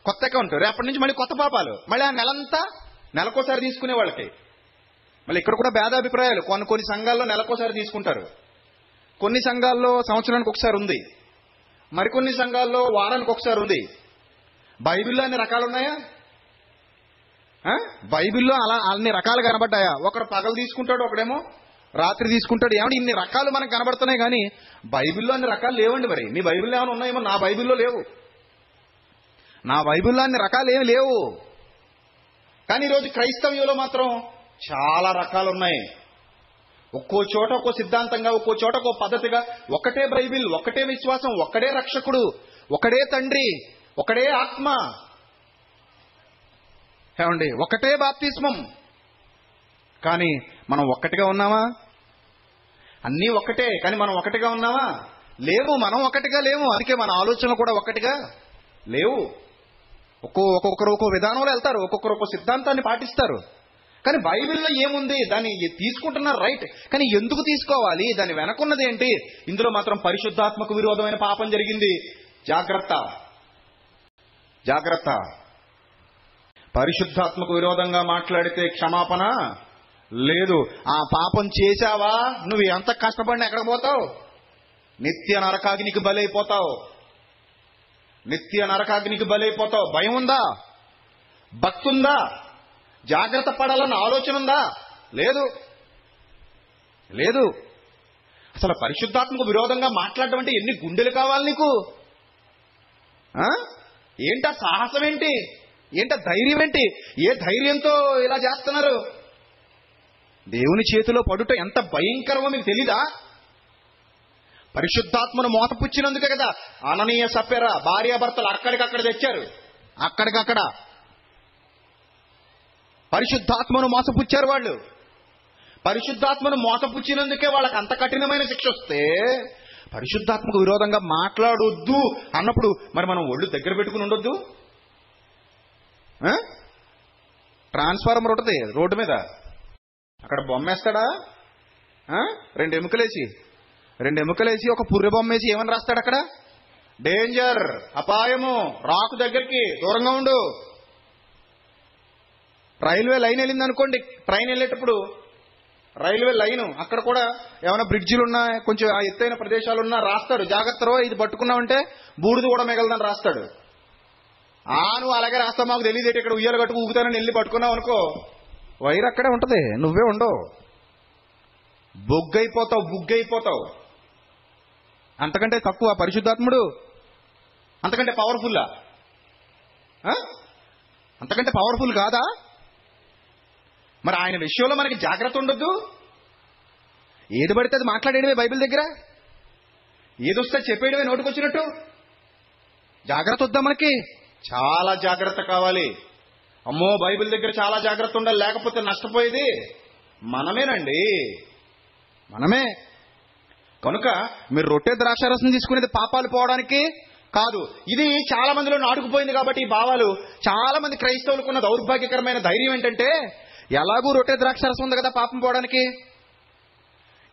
కొత్త అకౌంట్ రేపటి నుంచి మళ్ళీ కొత్త పాపాలు. మళ్ళీ ఆ నెలకోసారి తీసుకునే వాళ్ళకి మళ్ళీ ఇక్కడ కూడా భేదాభిప్రాయాలు. కొన్ని సంఘాల్లో నెలకోసారి తీసుకుంటారు, కొన్ని సంఘాల్లో సంవత్సరానికి ఒకసారి ఉంది, మరికొన్ని సంఘాల్లో వారానికి ఒకసారి ఉంది. బైబిల్లో అన్ని రకాలు ఉన్నాయా? బైబిల్లో అలా అన్ని రకాలు కనబడ్డాయా? ఒకడు పగలు తీసుకుంటాడు, ఒకడేమో రాత్రి తీసుకుంటాడు. ఏమంటే ఇన్ని రకాలు మనకు కనబడుతున్నాయి కానీ బైబిల్లో అన్ని రకాలు లేవండి. మరి మీ బైబిల్లో ఏమైనా ఉన్నాయేమో? నా బైబిల్లో లేవు. నా బైబిల్లో అన్ని రకాలు ఏమి లేవు. కానీ ఈరోజు క్రైస్తవ్యంలో మాత్రం చాలా రకాలు ఉన్నాయి. ఒక్కో చోట ఒక్కో సిద్ధాంతంగా, ఒక్కో చోట ఒక్కో పద్ధతిగా, ఒకటే బైబిల్, ఒకటే విశ్వాసం, ఒకడే రక్షకుడు, ఒకడే తండ్రి, ఒకడే ఆత్మ, ఏమండి ఒకటే బాప్తిస్మం. కానీ మనం ఒక్కటిగా ఉన్నామా? అన్నీ ఒక్కటే, కానీ మనం ఒకటిగా ఉన్నామా? లేవు. మనం ఒకటిగా లేవు. అందుకే మన ఆలోచనలు కూడా ఒక్కటిగా లేవు. ఒక్కొక్కరు ఒక్కో విధానంలో వెళ్తారు, ఒక్కొక్కరు ఒక్కో సిద్ధాంతాన్ని పాటిస్తారు. కానీ బైబిల్లో ఏముంది? దాన్ని తీసుకుంటున్నారు రైట్, కానీ ఎందుకు తీసుకోవాలి? దాని వెనకున్నది ఏంటి? ఇందులో మాత్రం పరిశుద్ధాత్మకు విరోధమైన పాపం జరిగింది. జాగ్రత్త జాగ్రత్త. పరిశుద్ధాత్మకు విరోధంగా మాట్లాడితే క్షమాపణ లేదు. ఆ పాపం చేశావా, నువ్వు ఎంత కష్టపడినా ఎక్కడికి పోతావు? నిత్య నరకాగ్నికి బలైపోతావు. నిత్య నరకాగ్నికి బలైపోతావు. భయం ఉందా? భక్తి ఉందా? జాగ్రత్త పడాలన్న ఆలోచన ఉందా? లేదు. అసలు పరిశుద్ధాత్మకు విరోధంగా మాట్లాడడం అంటే ఎన్ని గుండెలు కావాలి నీకు? ఏంటా సాహసం ఏంటి? ఏంటా ధైర్యం ఏంటి? ఏ ధైర్యంతో ఇలా చేస్తున్నారు? దేవుని చేతిలో పడుట ఎంత భయంకరమో మీకు తెలీదా? పరిశుద్ధాత్మను మోసపుచ్చినందుకే కదా అననీయ సప్పెర భార్యాభర్తలు అక్కడికక్కడ తెచ్చారు. అక్కడికక్కడ పరిశుద్ధాత్మను మోసపుచ్చారు వాళ్ళు. పరిశుద్ధాత్మను మోసపుచ్చినందుకే వాళ్ళకి అంత కఠినమైన శిక్ష వస్తే, పరిశుద్ధాత్మకు విరోధంగా మాట్లాడొద్దు అన్నప్పుడు మరి మనం ఒళ్ళు దగ్గర పెట్టుకుని ఉండొద్దు? ట్రాన్స్ఫార్మర్ ఉంటుంది రోడ్డు మీద, అక్కడ బొమ్మేస్తాడా? రెండు ఎముకలేసి ఒక పుర్రె బొమ్మేసి ఏమని రాస్తాడు అక్కడ? డేంజర్, అపాయము, రాకు దగ్గరికి దూరంగా ఉండు. రైల్వే లైన్ వెళ్ళింది అనుకోండి, ట్రైన్ వెళ్ళేటప్పుడు రైల్వే లైన్ అక్కడ కూడా ఏమైనా బ్రిడ్జిలు ఉన్నా, కొంచెం ఆ ఎత్తైన ప్రదేశాలున్నా రాస్తాడు, జాగ్రత్తలో ఇది పట్టుకున్నామంటే బూడిద కూడా మిగలదని రాస్తాడు. నువ్వు అలాగే రాస్తావు, మాకు తెలియదు, ఇక్కడ ఉయ్యాలు కట్టుకు ఊగుతానని వెళ్ళి పట్టుకున్నావు అనుకో, వైర్ అక్కడే ఉంటది, నువ్వే ఉండవు, బుగ్గైపోతావు. అంతకంటే తక్కువ పరిశుద్ధాత్ముడు? అంతకంటే పవర్ఫుల్లా? అంతకంటే పవర్ఫుల్ కాదా? మరి ఆయన విషయంలో మనకి జాగ్రత్త ఉండొద్దు. ఏది పడితే అది మాట్లాడేయడమే బైబిల్ దగ్గర, ఏదొస్తే చెప్పేయడమే నోటికొచ్చినట్టు. జాగ్రత్త వద్దా మనకి? చాలా జాగ్రత్త కావాలి. అమ్మో, బైబిల్ దగ్గర చాలా జాగ్రత్త ఉండాలి, లేకపోతే నష్టపోయేది మనమేనండి, మనమే. కనుక మీరు రొట్టె ద్రాక్షారసం తీసుకునేది పాపాలు పోవడానికి కాదు. ఇది చాలా మందిలో నాటుకుపోయింది కాబట్టి ఈ భావాలు. చాలా మంది క్రైస్తవులకు ఉన్న దౌర్భాగ్యకరమైన ధైర్యం ఏంటంటే, ఎలాగూ రొట్టె ద్రాక్షారసం ఉంది కదా పాపం పోవడానికి,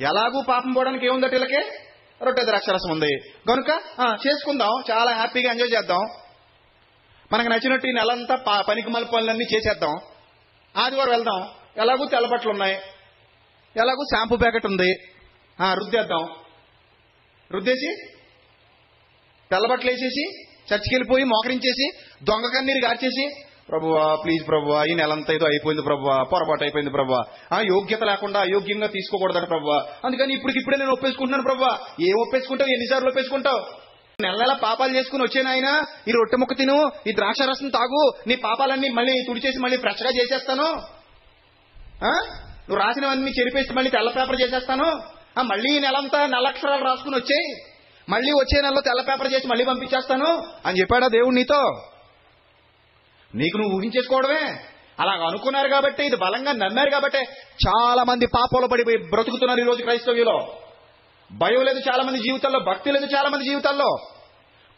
ఎలాగూ పాపం పోవడానికి ఏముందట వీళ్ళకి? రొట్టె ద్రాక్షారసం ఉంది కనుక చేసుకుందాం, చాలా హ్యాపీగా ఎంజాయ్ చేద్దాం, మనకు నచ్చినట్టు ఈ నెలంతా పనికి మల పనులన్నీ చేసేద్దాం, ఆదివారం వెళ్దాం, ఎలాగూ తెల్లబట్టలు ఉన్నాయి, ఎలాగూ షాంపూ ప్యాకెట్ ఉంది, రుద్దేద్దాం, రుద్దేసి తెల్లబట్టలు వేసేసి చర్చికి వెళ్ళిపోయి మోకరించేసి దొంగ కన్నీరు గార్చేసి, ప్రభువా ప్లీజ్ ప్రభువా, ఈ నెలంతా ఏదో అయిపోయింది ప్రభువా, పొరపాటు అయిపోయింది ప్రభువా, యోగ్యత లేకుండా అయోగ్యంగా తీసుకోకూడదట ప్రభువా, అందుకని ఇప్పుడే నేను ఒప్పేసుకుంటున్నాను ప్రభువా. ఏం ఒప్పేసుకుంటావు? ఎన్నిసార్లు ఒప్పేసుకుంటావు? నెల పాపాలు చేసుకుని వచ్చానాయన, ఈ రొట్టె ముక్క తిను, ఈ ద్రాక్షారసం తాగు, నీ పాపాలన్నీ మళ్ళీ తుడిచేసి మళ్ళీ ఫ్రెష్గా చేసేస్తాను, నువ్వు రాసినవన్నీ చెరిపేసి మళ్ళీ తెల్ల పేపర్ చేసేస్తాను, మళ్ళీ ఈ నెలంతా నల్ల అక్షరాలు రాసుకుని వచ్చాయి, మళ్ళీ వచ్చే నెలలో తెల్ల పేపర్ చేసి మళ్ళీ పంపించేస్తాను అని చెప్పాడా దేవుడు నీతో? నీకు నువ్వు ఊహించేసుకోవడమే. అలాగ అనుకున్నారు కాబట్టి, ఇది బలంగా నమ్మారు కాబట్టి చాలా మంది పాపంలో పడిపోయి బ్రతుకుతున్నారు ఈ రోజు క్రైస్తవ్యులో. భయం లేదు చాలా మంది జీవితాల్లో, భక్తి లేదు చాలా మంది జీవితాల్లో,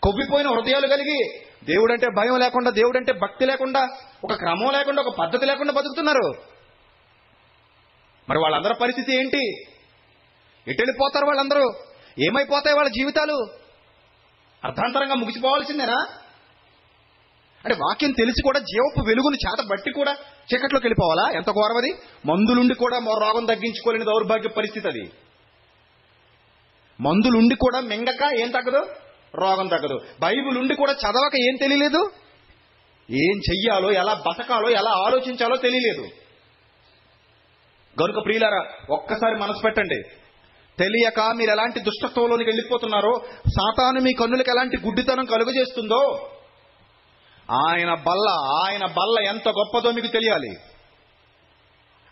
కొవ్విపోయిన హృదయాలు కలిగి దేవుడంటే భయం లేకుండా, దేవుడంటే భక్తి లేకుండా, ఒక క్రమం లేకుండా, ఒక పద్ధతి లేకుండా బతుకుతున్నారు. మరి వాళ్ళందరి పరిస్థితి ఏంటి? ఎటు వెళ్ళిపోతారు వాళ్ళందరూ? ఏమైపోతాయి వాళ్ళ జీవితాలు? అర్ధాంతరంగా ముగిసిపోవాల్సిందేనా? అంటే వాక్యం తెలిసి కూడా జీవపు వెలుగును చేత బట్టి కూడా చీకట్లోకి వెళ్ళిపోవాలా? ఎంత ఘోరమది! మందులుండి కూడా రోగం తగ్గించుకోలేని దౌర్భాగ్య పరిస్థితి అది. మందులుండి కూడా మింగక ఏం తగ్గదు? రోగం తగ్గదు. బైబిల్ ఉండి కూడా చదవక ఏం తెలియలేదు? ఏం చెయ్యాలో, ఎలా బతకాలో, ఎలా ఆలోచించాలో తెలియలేదు. గనుక ప్రియులారా, ఒక్కసారి మనసు పెట్టండి. తెలియక మీరు ఎలాంటి దుష్టత్వంలోనికి వెళ్ళిపోతున్నారో, సాతాను మీ కన్నులకు ఎలాంటి గుడ్డితనం కలుగజేస్తుందో, ఆయన బల్ల ఎంత గొప్పదో మీకు తెలియాలి.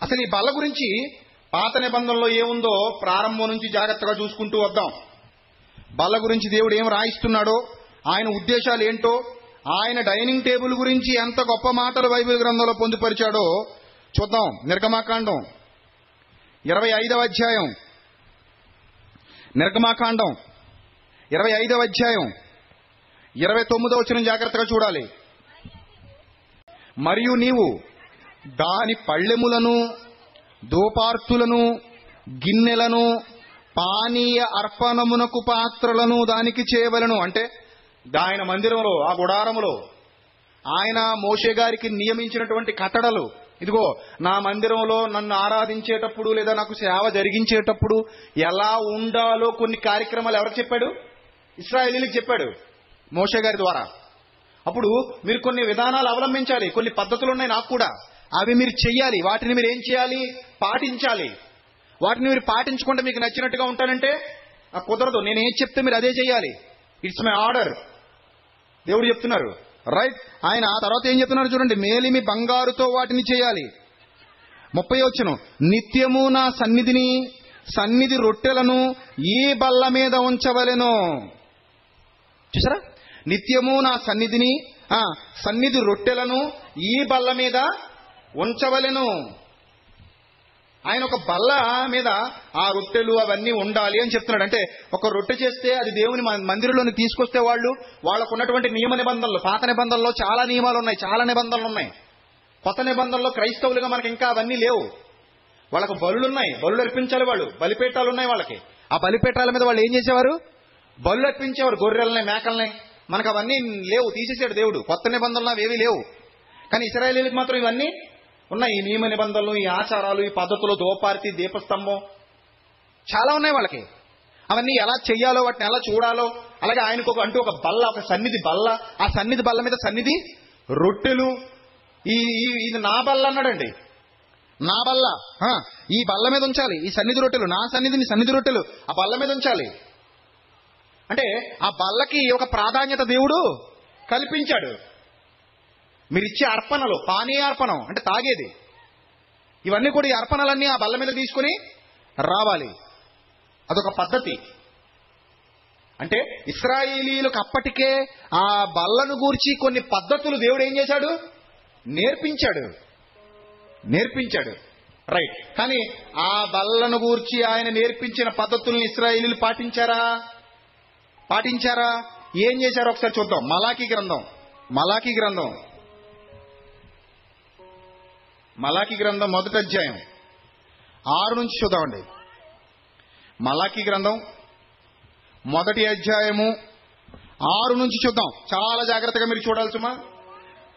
అసలు ఈ బల్ల గురించి పాత నిబంధనలో ఏముందో ప్రారంభం నుంచి జాగ్రత్తగా చూసుకుంటూ వద్దాం. బల్ల గురించి దేవుడు ఏం రాయిస్తున్నాడో, ఆయన ఉద్దేశాలు ఏంటో, ఆయన డైనింగ్ టేబుల్ గురించి ఎంత గొప్ప మాటలు బైబిల్ గ్రంథంలో పొందుపరిచాడో చూద్దాం. నిర్గమాకాండం 25వ అధ్యాయం, నిర్గమాకాండం 25వ అధ్యాయం 29వ వచనం జాగ్రత్తగా చూడాలి. మరియు నీవు దాని పళ్ళెములను, దోపార్తులను, గిన్నెలను, పానీయ అర్పణమునకు పాత్రలను దానికి చేయవలను. అంటే ఆయన మందిరంలో, ఆ గుడారములో ఆయన మోషే గారికి నియమించినటువంటి కట్టడలు, ఇదిగో నా మందిరంలో నన్ను ఆరాధించేటప్పుడు లేదా నాకు సేవ జరిగించేటప్పుడు ఎలా ఉండాలో కొన్ని కార్యక్రమాలు ఎవరికి చెప్పాడు? ఇశ్రాయేలీలకు చెప్పాడు మోషే గారి ద్వారా. అప్పుడు మీరు కొన్ని విధానాలు అవలంబించాలి, కొన్ని పద్ధతులు ఉన్నాయి నాకు కూడా, అవి మీరు చెయ్యాలి. వాటిని మీరు ఏం చేయాలి? పాటించాలి. వాటిని మీరు పాటించకుండా మీకు నచ్చినట్టుగా ఉంటానంటే కుదరదు. నేను ఏం చెప్తే మీరు అదే చేయాలి. ఇట్స్ మై ఆర్డర్, దేవుడు చెప్తున్నారు. రైట్. ఆయన ఆ తర్వాత ఏం చెప్తున్నారు చూడండి. మేలిమి బంగారుతో వాటిని చేయాలి. 30వ వచనం, నిత్యము నా సన్నిధి రొట్టెలను ఈ బల్ల మీద ఉంచవలెను. చూసారా? నిత్యము నా సన్నిధి రొట్టెలను ఈ బల్ల మీద ఉంచవలెను. ఆయన ఒక బల్ల మీద ఆ రొట్టెలు అవన్నీ ఉండాలి అని చెప్తున్నాడు. అంటే ఒక రొట్టె చేస్తే అది దేవుని మందిరంలోని తీసుకొస్తే వాళ్ళకు ఉన్నటువంటి నియమ నిబంధనలు, పాత నిబంధనలో చాలా నియమాలు ఉన్నాయి, చాలా నిబంధనలు ఉన్నాయి. కొత్త నిబంధనలో క్రైస్తవులుగా మనకి ఇంకా అవన్నీ లేవు. వాళ్ళకు బలులున్నాయి, బలులు అర్పించాలి, వాళ్ళు బలిపీఠాలు ఉన్నాయి వాళ్ళకి. ఆ బలిపీఠాల మీద వాళ్ళు ఏం చేసేవారు? బలులు అర్పించేవారు, గొర్రెలని, మేకల్ని. మనకు అవన్నీ లేవు, తీసేసాడు దేవుడు. కొత్త నిబంధనలు అవేవి లేవు. కానీ ఇశ్రాయేలీలకు మాత్రం ఇవన్నీ ఉన్నాయి. ఈ నియమ నిబంధనలు, ఈ ఆచారాలు, ఈ పద్ధతులు, దోపార్తి, దీపస్తంభం చాలా ఉన్నాయి వాళ్ళకి. అవన్నీ ఎలా చెయ్యాలో, వాటిని ఎలా చూడాలో, అలాగే ఆయనకు అంటూ ఒక బల్ల, ఒక సన్నిధి బల్ల, ఆ సన్నిధి బల్ల మీద సన్నిధి రొట్టెలు. ఇది నా బల్ల అన్నాడండి. నా బల్ల, ఈ బల్ల మీద ఉంచాలి ఈ సన్నిధి రొట్టెలు, నా సన్నిధిని సన్నిధి రొట్టెలు ఆ బల్ల మీద ఉంచాలి అంటే ఆ బల్లకి ఒక ప్రాధాన్యత దేవుడు కల్పించాడు. మీరిచ్చే అర్పణలు, పానీయార్పణం అంటే తాగేది, ఇవన్నీ కూడా ఈ అర్పణలన్నీ ఆ బల్ల మీద తీసుకుని రావాలి. అదొక పద్ధతి. అంటే ఇశ్రాయేలీయులకు అప్పటికే ఆ బల్లను గూర్చి కొన్ని పద్ధతులు దేవుడు ఏం చేశాడు? నేర్పించాడు. రైట్. కానీ ఆ బల్లను గూర్చి ఆయన నేర్పించిన పద్ధతుల్ని ఇశ్రాయేలీయులు పాటించారా? ఏం చేశారో ఒకసారి చూద్దాం. మలాకీ గ్రంథం మొదటి అధ్యాయం 6 నుంచి చూద్దామండి. మలాకీ గ్రంథం మొదటి అధ్యాయము 6 నుంచి చూద్దాం. చాలా జాగ్రత్తగా మీరు చూడాలి సుమా.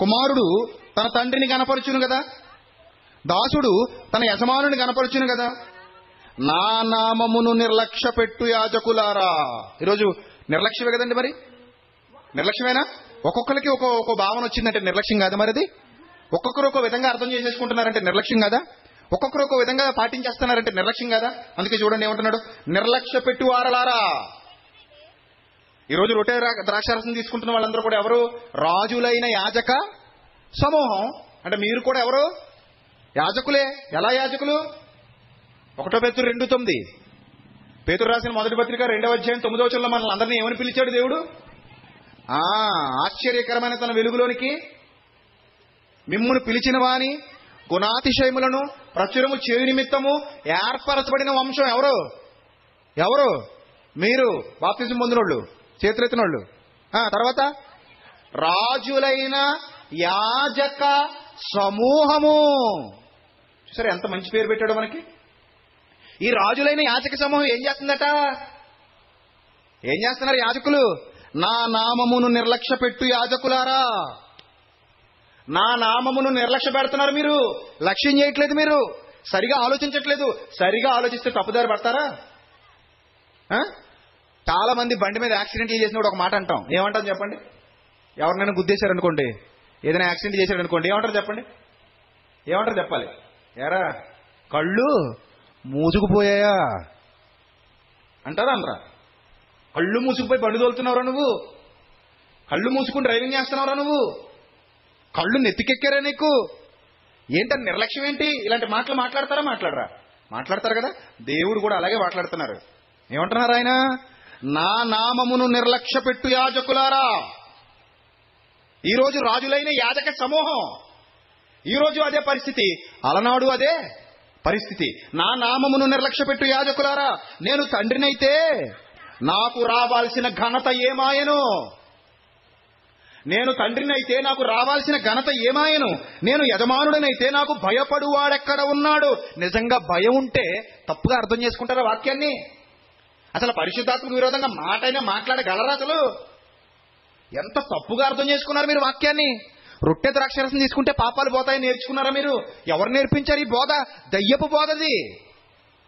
కుమారుడు తన తండ్రిని కనపరుచును కదా, దాసుడు తన యజమానుని కనపరుచును కదా. నా నామమును నిర్లక్ష్య పెట్టు యాజకులారా. ఈరోజు నిర్లక్ష్యమే కదండి. మరి నిర్లక్ష్యమేనా? ఒక్కొక్కరికి ఒక్కో భావన వచ్చిందంటే నిర్లక్ష్యం కాదా? మరి అది ఒక్కొక్కరు ఒక్కో విధంగా అర్థం చేసేసుకుంటున్నారంటే నిర్లక్ష్యం కాదా? ఒక్కొక్కరు ఒక్కో విధంగా పాటించేస్తున్నారంటే నిర్లక్ష్యం కాదా? అందుకే చూడండి ఏమంటున్నాడు, నిర్లక్ష్య పెట్టు వారలారా. ఈరోజు రొట్టె ద్రాక్షారసం తీసుకుంటున్న వాళ్ళందరూ కూడా ఎవరు? రాజులైన యాజక సమూహం. అంటే మీరు కూడా ఎవరు? యాజకులే. ఎలా యాజకులు? 1 పేతురు 2:9, పేతురు రాసిన మొదటి పత్రిక 2వ అధ్యాయం 9వ వచనంలో మనల్ని అందరినీ ఏమని పిలిచాడు దేవుడు? ఆశ్చర్యకరమైన తన వెలుగులోనికి మిమ్మును పిలిచిన వాని గుణాతిశయములను ప్రచురము చేయు నిమిత్తము ఏర్పరచబడిన వంశం. ఎవరు? మీరు బాప్తిజం పొందినోళ్ళు, చేతులెత్తినోళ్ళు. తర్వాత రాజులైన యాజక సమూహము. చూసారా ఎంత మంచి పేరు పెట్టాడు మనకి. ఈ రాజులైన యాజక సమూహం ఏం చేస్తుందట? ఏం చేస్తున్నారు యాజకులు? నా నామమును నిర్లక్ష్య పెట్టు యాజకులారా. నా నామమును నిర్లక్ష్య పెడుతున్నారు మీరు. లక్ష్యం చేయట్లేదు, మీరు సరిగా ఆలోచించట్లేదు. సరిగా ఆలోచిస్తే తప్పుదారి పడతారా? చాలా మంది బండి మీద యాక్సిడెంట్లు చేసినప్పుడు ఒక మాట అంటాం. ఏమంటాం చెప్పండి? ఎవరినైనా గుద్దేశారు అనుకోండి, ఏదైనా యాక్సిడెంట్ చేశాడు అనుకోండి, ఏమంటారు చెప్పండి? ఏమంటారు చెప్పాలి? ఎరా కళ్ళు మూసుకుపోయాయా అంటారా? అనరా? కళ్ళు మూసుకుపోయి బండి తోలుతున్నావురా నువ్వు? కళ్ళు మూసుకుని డ్రైవింగ్ చేస్తున్నావురా నువ్వు? కళ్ళు నెత్తికెక్కారా నీకు? ఏంటని నిర్లక్ష్యం ఏంటి? ఇలాంటి మాటలు మాట్లాడతారా? మాట్లాడతారు కదా. దేవుడు కూడా అలాగే మాట్లాడుతున్నారు. ఏమంటున్నారు ఆయన? నా నామమును నిర్లక్ష్య పెట్టు యాజకులారా. ఈరోజు రాజులైన యాజక సమూహం, ఈరోజు అదే పరిస్థితి, అలనాడు అదే పరిస్థితి. నా నామమును నిర్లక్ష్య పెట్టు యాజకులారా. నేను తండ్రినైతే నాకు రావాల్సిన ఘనత ఏమాయను? నేను యజమానుడనైతే నాకు భయపడువాడెక్కడ ఉన్నాడు? నిజంగా భయం ఉంటే తప్పుగా అర్థం చేసుకుంటారా వాక్యాన్ని? అసలు పరిశుద్ధాత్మకు విరోధంగా మాటైనా మాట్లాడగలరా? అసలు ఎంత తప్పుగా అర్థం చేసుకున్నారు మీరు వాక్యాన్ని. రొట్టె ద్రాక్షరసం తీసుకుంటే పాపాలు పోతాయని నేర్చుకున్నారా మీరు? ఎవరు నేర్పించారు ఈ బోధ? దయ్యపు బోధది,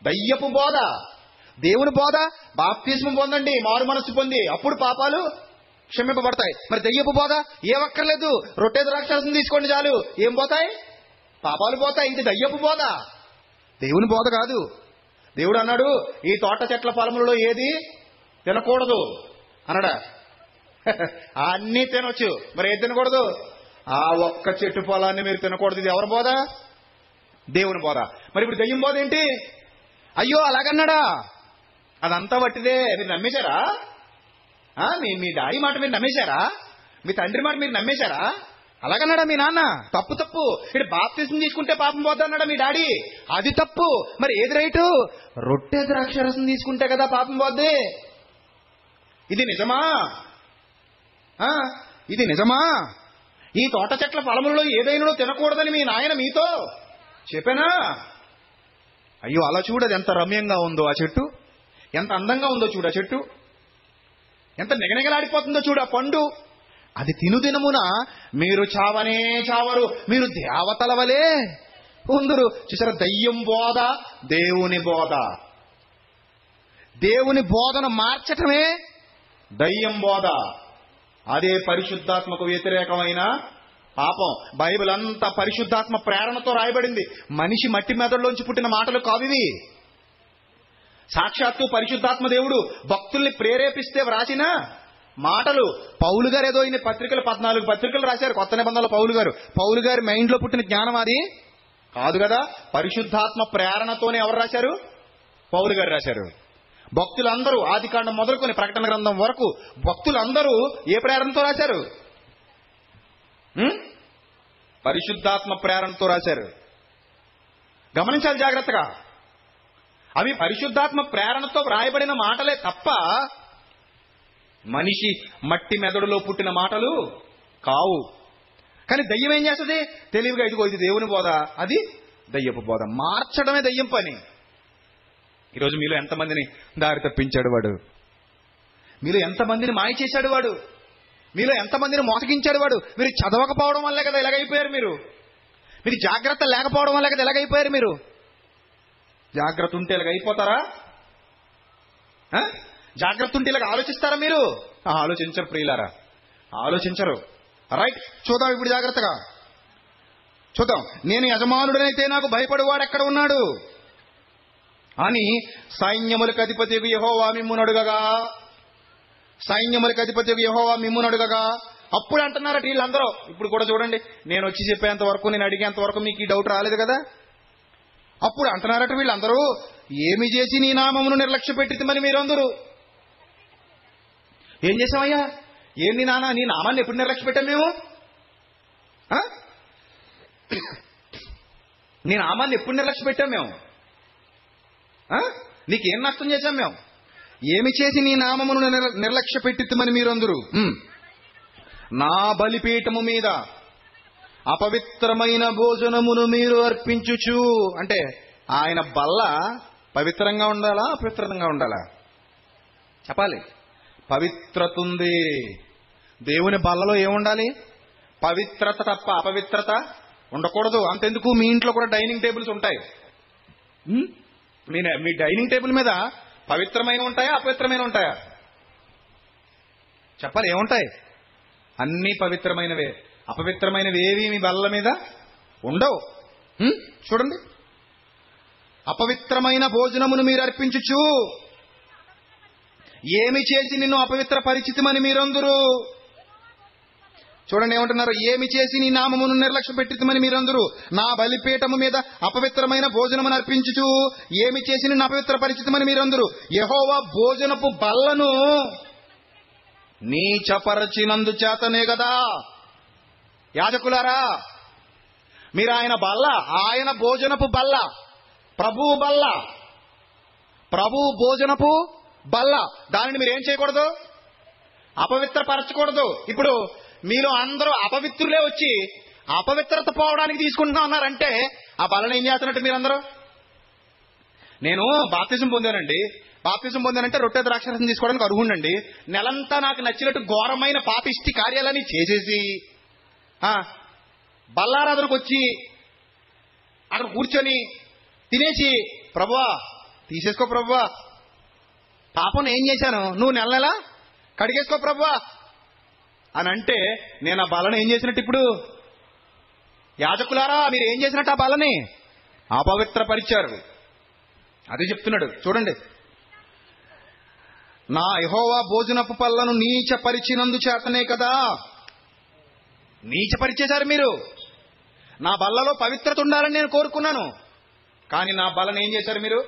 దయ్యపు బోధ. దేవుని బోధ బాప్తిస్మం పొందండి, మారు మనసు పొంది, అప్పుడు పాపాలు క్షమింపబడతాయి. మరి దయ్యపు బోధ ఏమక్కర్లేదు, రొట్టె ద్రాక్షరసం తీసుకోండి చాలు, ఏం పోతాయి? పాపాలు పోతాయి. ఇది దయ్యపు బోధ, దేవుని బోధ కాదు. దేవుడు అన్నాడు, ఈ తోట చెట్ల ఫలములలో ఏది తినకూడదు అన్నాడా? అన్నీ తినొచ్చు, మరి ఏది తినకూడదు? ఆ ఒక్క చెట్టు పొలాన్ని మీరు తినకూడదు. ఇది ఎవరి బోధ? దేవుని బోధ. మరి ఇప్పుడు దయ్యం బోధ ఏంటి? అయ్యో అలాగన్నాడా? అదంతా వట్టిదే. మీరు నమ్మేశారా? మీ డాడీ మాట మీరు నమ్మేశారా? మీ తండ్రి మాట మీరు నమ్మేశారా? అలాగన్నాడా మీ నాన్న? తప్పు. ఇక్కడ బాప్తిజం తీసుకుంటే పాపం పోద్దా అన్నాడా మీ డాడీ? అది తప్పు. మరి ఏది రైటు? రొట్టె ద్రాక్షరసం తీసుకుంటే కదా పాపం పోద్ది. ఇది నిజమా? ఈ తోట చెట్ల ఫలములలో ఏదైనా తినకూడదని మీ నాయన మీతో చెప్పానా? అయ్యో అలా చూడదు ఎంత రమ్యంగా ఉందో ఆ చెట్టు, ఎంత అందంగా ఉందో చూడు ఆ చెట్టు, ఎంత నిగనిగలాడిపోతుందో చూడు ఆ పండు. అది తినుదినమున మీరు చావనే చావరు, మీరు దేవతల వలె ఉందురు. చూసారా, దయ్యం బోధ, దేవుని బోధ. దేవుని బోధను మార్చటమే దయ్యం బోధ. అదే పరిశుద్ధాత్మకు వ్యతిరేకమైన పాపం. బైబిల్ అంతా పరిశుద్ధాత్మ ప్రేరణతో రాయబడింది. మనిషి మట్టి మెదడులోంచి పుట్టిన మాటలు కావివి. సాక్షాత్తు పరిశుద్ధాత్మ దేవుడు భక్తుల్ని ప్రేరేపిస్తే వ్రాసిన మాటలు. పౌలు గారు ఏదో ఇన్ని పత్రికలు 14 పత్రికలు రాశారు కొత్త నిబంధనలో. పౌలు గారి మైండ్ లో పుట్టిన జ్ఞానం అది కాదు కదా. పరిశుద్ధాత్మ ప్రేరణతోనే ఎవరు రాశారు? పౌలు గారు రాశారు. భక్తులందరూ ఆదికాండం మొదలుకొని ప్రకటన గ్రంథం వరకు భక్తులందరూ ఏ ప్రేరణతో రాశారు? పరిశుద్ధాత్మ ప్రేరణతో రాశారు. గమనించాలి జాగ్రత్తగా. అవి పరిశుద్ధాత్మ ప్రేరణతో వ్రాయబడిన మాటలే తప్ప మనిషి మట్టి మెదడులో పుట్టిన మాటలు కావు. కానీ దయ్యం ఏం చేస్తుంది? తెలివిగా ఇదిగో ఇది దేవుని బోధ, అది దయ్యపు బోధ. మార్చడమే దయ్యం పని. ఈరోజు మీలో ఎంతమందిని దారి తప్పించాడు వాడు? మీలో ఎంతమందిని మాయ చేశాడు వాడు? మీలో ఎంతమందిని మోసగించాడు వాడు? మీరు చదవకపోవడం వల్లే కదా ఎలాగైపోయారు మీరు. మీరు జాగ్రత్త లేకపోవడం వల్లే కదా ఎలాగైపోయారు మీరు. జాగ్రత్త ఉంటే ఇలాగ అయిపోతారా? జాగ్రత్త ఉంటే ఇలాగ ఆలోచిస్తారా మీరు? ఆలోచించరు ప్రియులారా, ఆలోచించరు. రైట్, చూద్దాం ఇప్పుడు జాగ్రత్తగా చూద్దాం. నేను యజమానుడనైతే నాకు భయపడేవాడు ఎక్కడ ఉన్నాడు అని సైన్యములకు అధిపతికి యెహోవా మిమ్మునడుగగా, సైన్యములకు అధిపతికి యెహోవా మిమ్మునడుగగా. అప్పుడు అంటున్నారట వీళ్ళందరూ. ఇప్పుడు కూడా చూడండి, నేను వచ్చి చెప్పేంత వరకు, నేను అడిగేంత వరకు మీకు ఈ డౌట్ రాలేదు కదా. అప్పుడు అంటున్నారట వీళ్ళందరూ, ఏమి చేసి నీ నామమును నిర్లక్ష్య పెట్టిమని మీరందరూ. ఏం చేసామయ్యా? ఏంది నాన్న, నీ నామాన్ని ఎప్పుడు నిర్లక్ష్య పెట్టాం మేము? నీ నామాన్ని ఎప్పుడు నిర్లక్ష్య పెట్టాం మేము? నీకేం నష్టం చేశాం మేము? ఏమి చేసి నీ నామమును నిర్లక్ష్య పెట్టిమని మీరందరూ. నా బలిపీఠము మీద అపవిత్రమైన భోజనమును మీరు అర్పించుచు. అంటే ఆయన బల్ల పవిత్రంగా ఉండాలా, అపవిత్రంగా ఉండాలా? చెప్పాలి. పవిత్రత ఉంది. దేవుని బల్లలో ఏముండాలి? పవిత్రత తప్ప అపవిత్రత ఉండకూడదు. అంతెందుకు, మీ ఇంట్లో కూడా డైనింగ్ టేబుల్స్ ఉంటాయి. మీ డైనింగ్ టేబుల్ మీద పవిత్రమైన ఉంటాయా, అపవిత్రమైన ఉంటాయా? చెప్పాలి. ఏముంటాయి? అన్నీ పవిత్రమైనవే. అపవిత్రమైనవి ఏవి మీ బల్ల మీద ఉండవు. చూడండి, అపవిత్రమైన భోజనమును మీరు అర్పించుచు. ఏమి చేసి నిన్ను అపవిత్ర పరిచితిమని మీరందరూ. చూడండి ఏమంటున్నారు? ఏమి చేసి నీ నామమును నిర్లక్ష్య పెట్టిమని మీరందరూ. నా బలిపీఠము మీద అపవిత్రమైన భోజనమును అర్పించుచు. ఏమి చేసి నిన్ను అపవిత్ర పరిచితిమని మీరందరూ. యెహోవా భోజనపు బల్లను నీచపరచినందు చేతనే కదా. యాజకులారా, మీరు ఆయన బల్ల, ఆయన భోజనపు బల్ల, ప్రభు బల్ల, ప్రభు భోజనపు బల్ల, దానిని మీరు ఏం చేయకూడదు? అపవిత్రపరచకూడదు. ఇప్పుడు మీలో అందరూ అపవిత్రులే వచ్చి అపవిత్రత పోవడానికి తీసుకుంటున్నా ఉన్నారంటే ఆ బల్లని ఏం చేస్తున్నట్టు మీరందరూ? నేను బాప్తిజం పొందానండి, బాప్తిజం పొందానంటే రొట్టె ద్రాక్షరసం తీసుకోవడానికి అర్హుండండి. నెలంతా నాకు నచ్చినట్టు ఘోరమైన పాపిష్టి కార్యాలని చేసేసి బల్లారాధనకు వచ్చి అక్కడ కూర్చొని తినేసి, ప్రభువా తీసేసుకో ప్రభువా, పాపం ఏం చేశాను, నువ్వు నెల నెల కడిగేసుకో ప్రభువా అని అంటే నేను ఆ బలను ఏం చేసినట్టు? ఇప్పుడు యాజకులారా, మీరు ఏం చేసినట్టు? ఆ బలని అపవిత్రపరిచారు. అదే చెప్తున్నాడు. చూడండి, నా యెహోవా భోజనపు పళ్ళను నీచపరిచినందు చేతనే కదా. నీచపరిచేశారు మీరు. నా బల్లలో పవిత్రత ఉండాలని నేను కోరుకున్నాను, కానీ నా బలను ఏం చేశారు మీరు?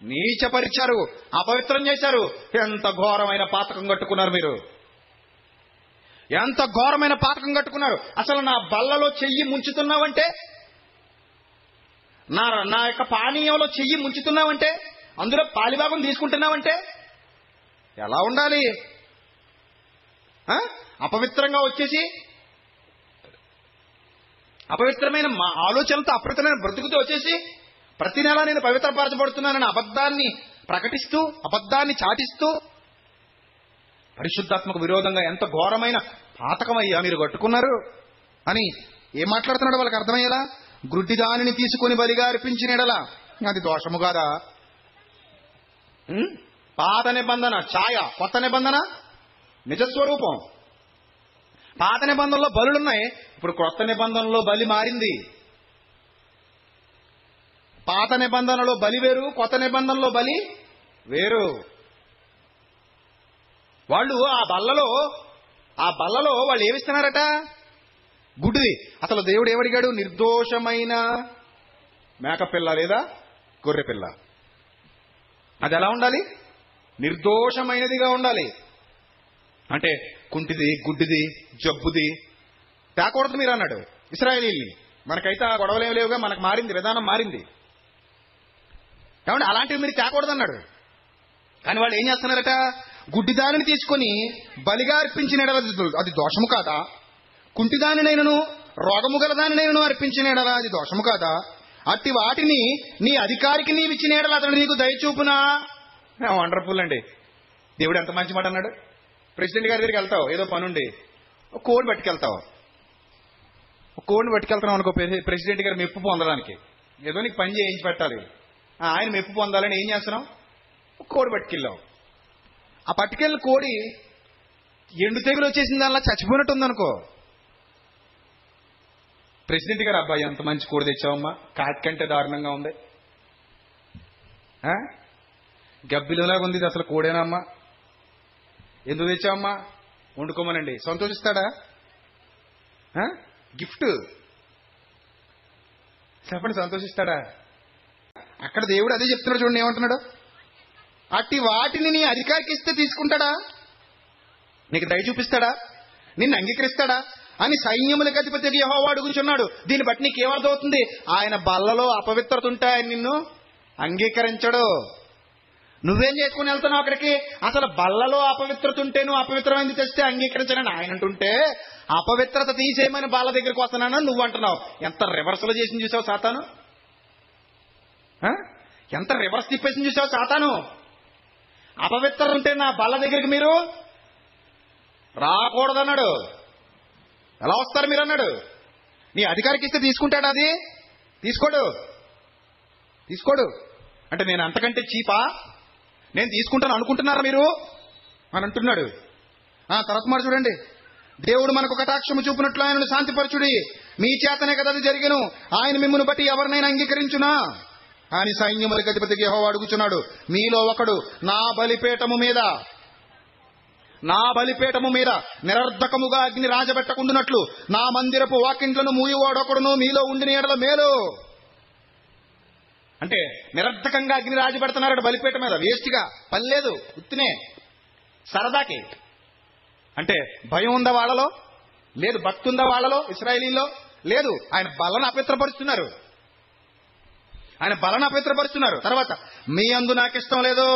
నీచపరిచారు, అపవిత్రం చేశారు. ఎంత ఘోరమైన పాతకం కట్టుకున్నారు మీరు, ఎంత ఘోరమైన పాతకం కట్టుకున్నారు. అసలు నా బల్లలో చెయ్యి ముంచుతున్నావంటే, నా యొక్క పానీయంలో చెయ్యి ముంచుతున్నావంటే, అందులో పాలిభాగం తీసుకుంటున్నావంటే ఎలా ఉండాలి? అపవిత్రంగా వచ్చేసి అపవిత్రమైన ఆలోచనలతో అపవిత్రమైన బ్రతుకుతూ వచ్చేసి ప్రతి నెల నేను పవిత్రపరచబడుతున్నానని అబద్ధాన్ని ప్రకటిస్తూ, అబద్ధాన్ని చాటిస్తూ, పరిశుద్ధాత్మకు విరోధంగా ఎంత ఘోరమైన పాతకమయ్యా మీరు కట్టుకున్నారు అని ఏం మాట్లాడుతున్నాడో వాళ్ళకి అర్థమయ్యేలా గుడ్డి దానిని తీసుకుని బలిగా అర్పించిన ఎడల అది దోషము కాదా? పాత నిబంధన ఛాయ, కొత్త నిబంధన నిజస్వరూపం. పాత నిబంధనలో బలులున్నాయి, ఇప్పుడు కొత్త నిబంధనలో బలి మారింది. పాత నిబంధనలో బలి వేరు, కొత్త నిబంధనలో బలి వేరు. వాళ్ళు ఆ బల్లలో వాళ్ళు ఏమిస్తున్నారట? గుడ్డిది. అసలు దేవుడు ఏమడిగాడు? నిర్దోషమైన మేకపిల్ల లేదా గొర్రెపిల్ల. అది ఎలా ఉండాలి? నిర్దోషమైనదిగా ఉండాలి. అంటే కుంటిది, గుడ్డిది, జబ్బుది తేకూడదు మీరు అన్నాడు ఇశ్రాయేలీల్ని. మనకైతే ఆ గొడవలేం లేవుగా, మనకు మారింది, విధానం మారింది. కాబట్టి అలాంటివి మీరు తేకూడదు అన్నాడు. కానీ వాళ్ళు ఏం చేస్తున్నారట? గుడ్డిదానిని తీసుకొని బలిగా అర్పించిన అది దోషము కాదా? కుంటిదానినైనను రోగము గలదానినైనను అర్పించిన ఎడల అది దోషము కాదా? అట్టి వాటిని నీ అధికారికి నీవిచ్చిన ఎడల అతడు నీకు దయచూపునా? వండర్ఫుల్ అండి. దేవుడు ఎంత మంచి మాట అన్నాడు. ప్రెసిడెంట్ గారి దగ్గరికి వెళ్తావు, ఏదో పనుండి ఒక కోడిని పట్టుకెళ్తావు అనుకో, ప్రెసిడెంట్ గారు మెప్పు పొందడానికి. ఏదో నీకు పని చేయించి పెట్టాలి, ఆయన మెప్పు పొందాలని ఏం చేస్తున్నావు? ఒక కోడి పట్టుకెళ్ళావు. ఆ పట్టుకెళ్ళిన కోడి ఎండు తెగులు వచ్చేసింది, దానిలా చచ్చిపోయినట్టు ఉందనుకో. ప్రెసిడెంట్ గారు, అబ్బాయి ఎంత మంచి కోడి తెచ్చావమ్మా, కాటి కంటే దారుణంగా ఉంది, గబ్బిలోలాగా ఉంది, ఇది అసలు కోడేనమ్మా, ఎందుకు తెచ్చావమ్మా, వండుకోమనండి. సంతోషిస్తాడా? గిఫ్ట్ చెప్పండి, సంతోషిస్తాడా? అక్కడ దేవుడు అదే చెప్తున్నాడు చూడండి, ఏమంటున్నాడు? అట్టి వాటిని నీ అధికారికి ఇస్తే తీసుకుంటాడా? నీకు దయ చూపిస్తాడా? నిన్ను అంగీకరిస్తాడా అని సైన్యములకు అధిపతి యెహోవా అడుగుచున్నాడు. దీన్ని బట్టి నీకేమర్థమవుతుంది? ఆయన బల్లలో అపవిత్రత ఉంటే ఆయన నిన్ను అంగీకరించడు. నువ్వేం చేసుకుని వెళ్తున్నావు అక్కడికి? అసలు బల్లలో అపవిత్రత ఉంటే నువ్వు అపవిత్రమైంది తెస్తే అంగీకరించనని ఆయన అంటుంటే, అపవిత్రత తీసేయమని బల్ల దగ్గరికి వస్తున్నానని నువ్వు అంటున్నావు. ఎంత రివర్సల్ చేసింది చూసావు సాతాను? ఎంత రివర్స్ తిప్పేసింది చూసావు సాతాను? అపవిత్రత ఉంటే నా బల్ల దగ్గరికి మీరు రాకూడదన్నాడు. ఎలా వస్తారు మీరు అన్నాడు. నీ అధికారికి ఇస్తే తీసుకుంటాడు, అది తీసుకోడు. అంటే నేను అంతకంటే చీపా, నేను తీసుకుంటాను అనుకుంటున్నారా మీరు అని అంటున్నాడు. తర్వాత మాట చూడండి, దేవుడు మనకు కటాక్షము చూపినట్లు ఆయనను శాంతిపరచుడి, మీ చేతనే కదా అది జరిగెను, ఆయన మిమ్మును బట్టి ఎవరినైనా అంగీకరించునా అని సైన్యములకు అధిపతికి యెహోవా అడుగుచున్నాడు. మీలో ఒకడు నా బలిపీఠము మీద నిరర్ధకముగా అగ్ని రాజబెట్టకుండునట్లు నా మందిరపు వాకింట్లను మూయవాడొకడును మీలో ఉండిన ఎడల మేలు. అంటే నిరర్ధకంగా అగ్ని రాజబెడుతున్నాడు బలిపీఠం మీద, వేస్ట్గా, పని లేదు, ఉత్తినే సరదాకి. అంటే భయం ఉందా వాళ్ళలో? లేదు. భక్తి ఉందా వాళ్ళలో? ఇశ్రాయేలీల్లో లేదు. ఆయన బలను అపవిత్రపరుస్తున్నారు. తర్వాత మీ యందు నాకు ఇష్టం లేదు,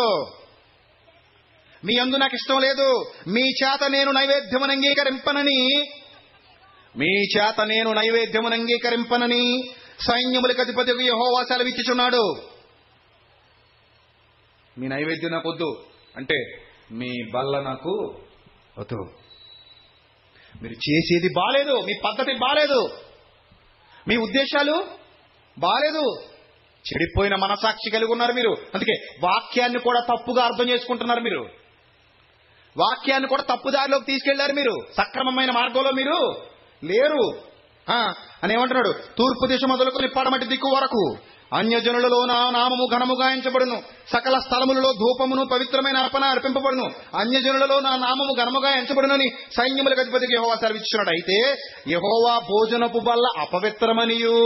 మీ చేత నేను నైవేద్యమును అంగీకరింపనని సైన్యములకు అధిపతి యెహోవా సెలవిచ్చుచున్నాడు. మీ నైవేద్యం నాకు వద్దు అంటే మీ బల్ల నాకు వద్దు. మీరు చేసేది బాలేదు, మీ పద్ధతి బాలేదు, మీ ఉద్దేశాలు బాలేదు, చెడిపోయిన మనసాక్షి కలిగి ఉన్నారు మీరు. అందుకే వాక్యాన్ని కూడా తప్పుగా అర్థం చేసుకుంటున్నారు మీరు. వాక్యాన్ని కూడా తప్పుదారిలోకి తీసుకెళ్లారు మీరు. సక్రమమైన మార్గంలో మీరు లేరు అని ఏమంటున్నాడు? తూర్పు దిశ మొదలుకొని పడమటి దిక్కు వరకు అన్యజనులలో నా నామము ఘనముగా ఎంచబడును, సకల స్థలములలో ధూపమును పవిత్రమైన అర్పణ అర్పింపబడును, అన్యజనులలో నా నామము ఘనముగా ఎంచబడునని సైన్యములకు అధిపతికి యెహోవా సెలవిచ్చున్నాడు. అయితే యెహోవా భోజనపు బల్ల అపవిత్రమనియు,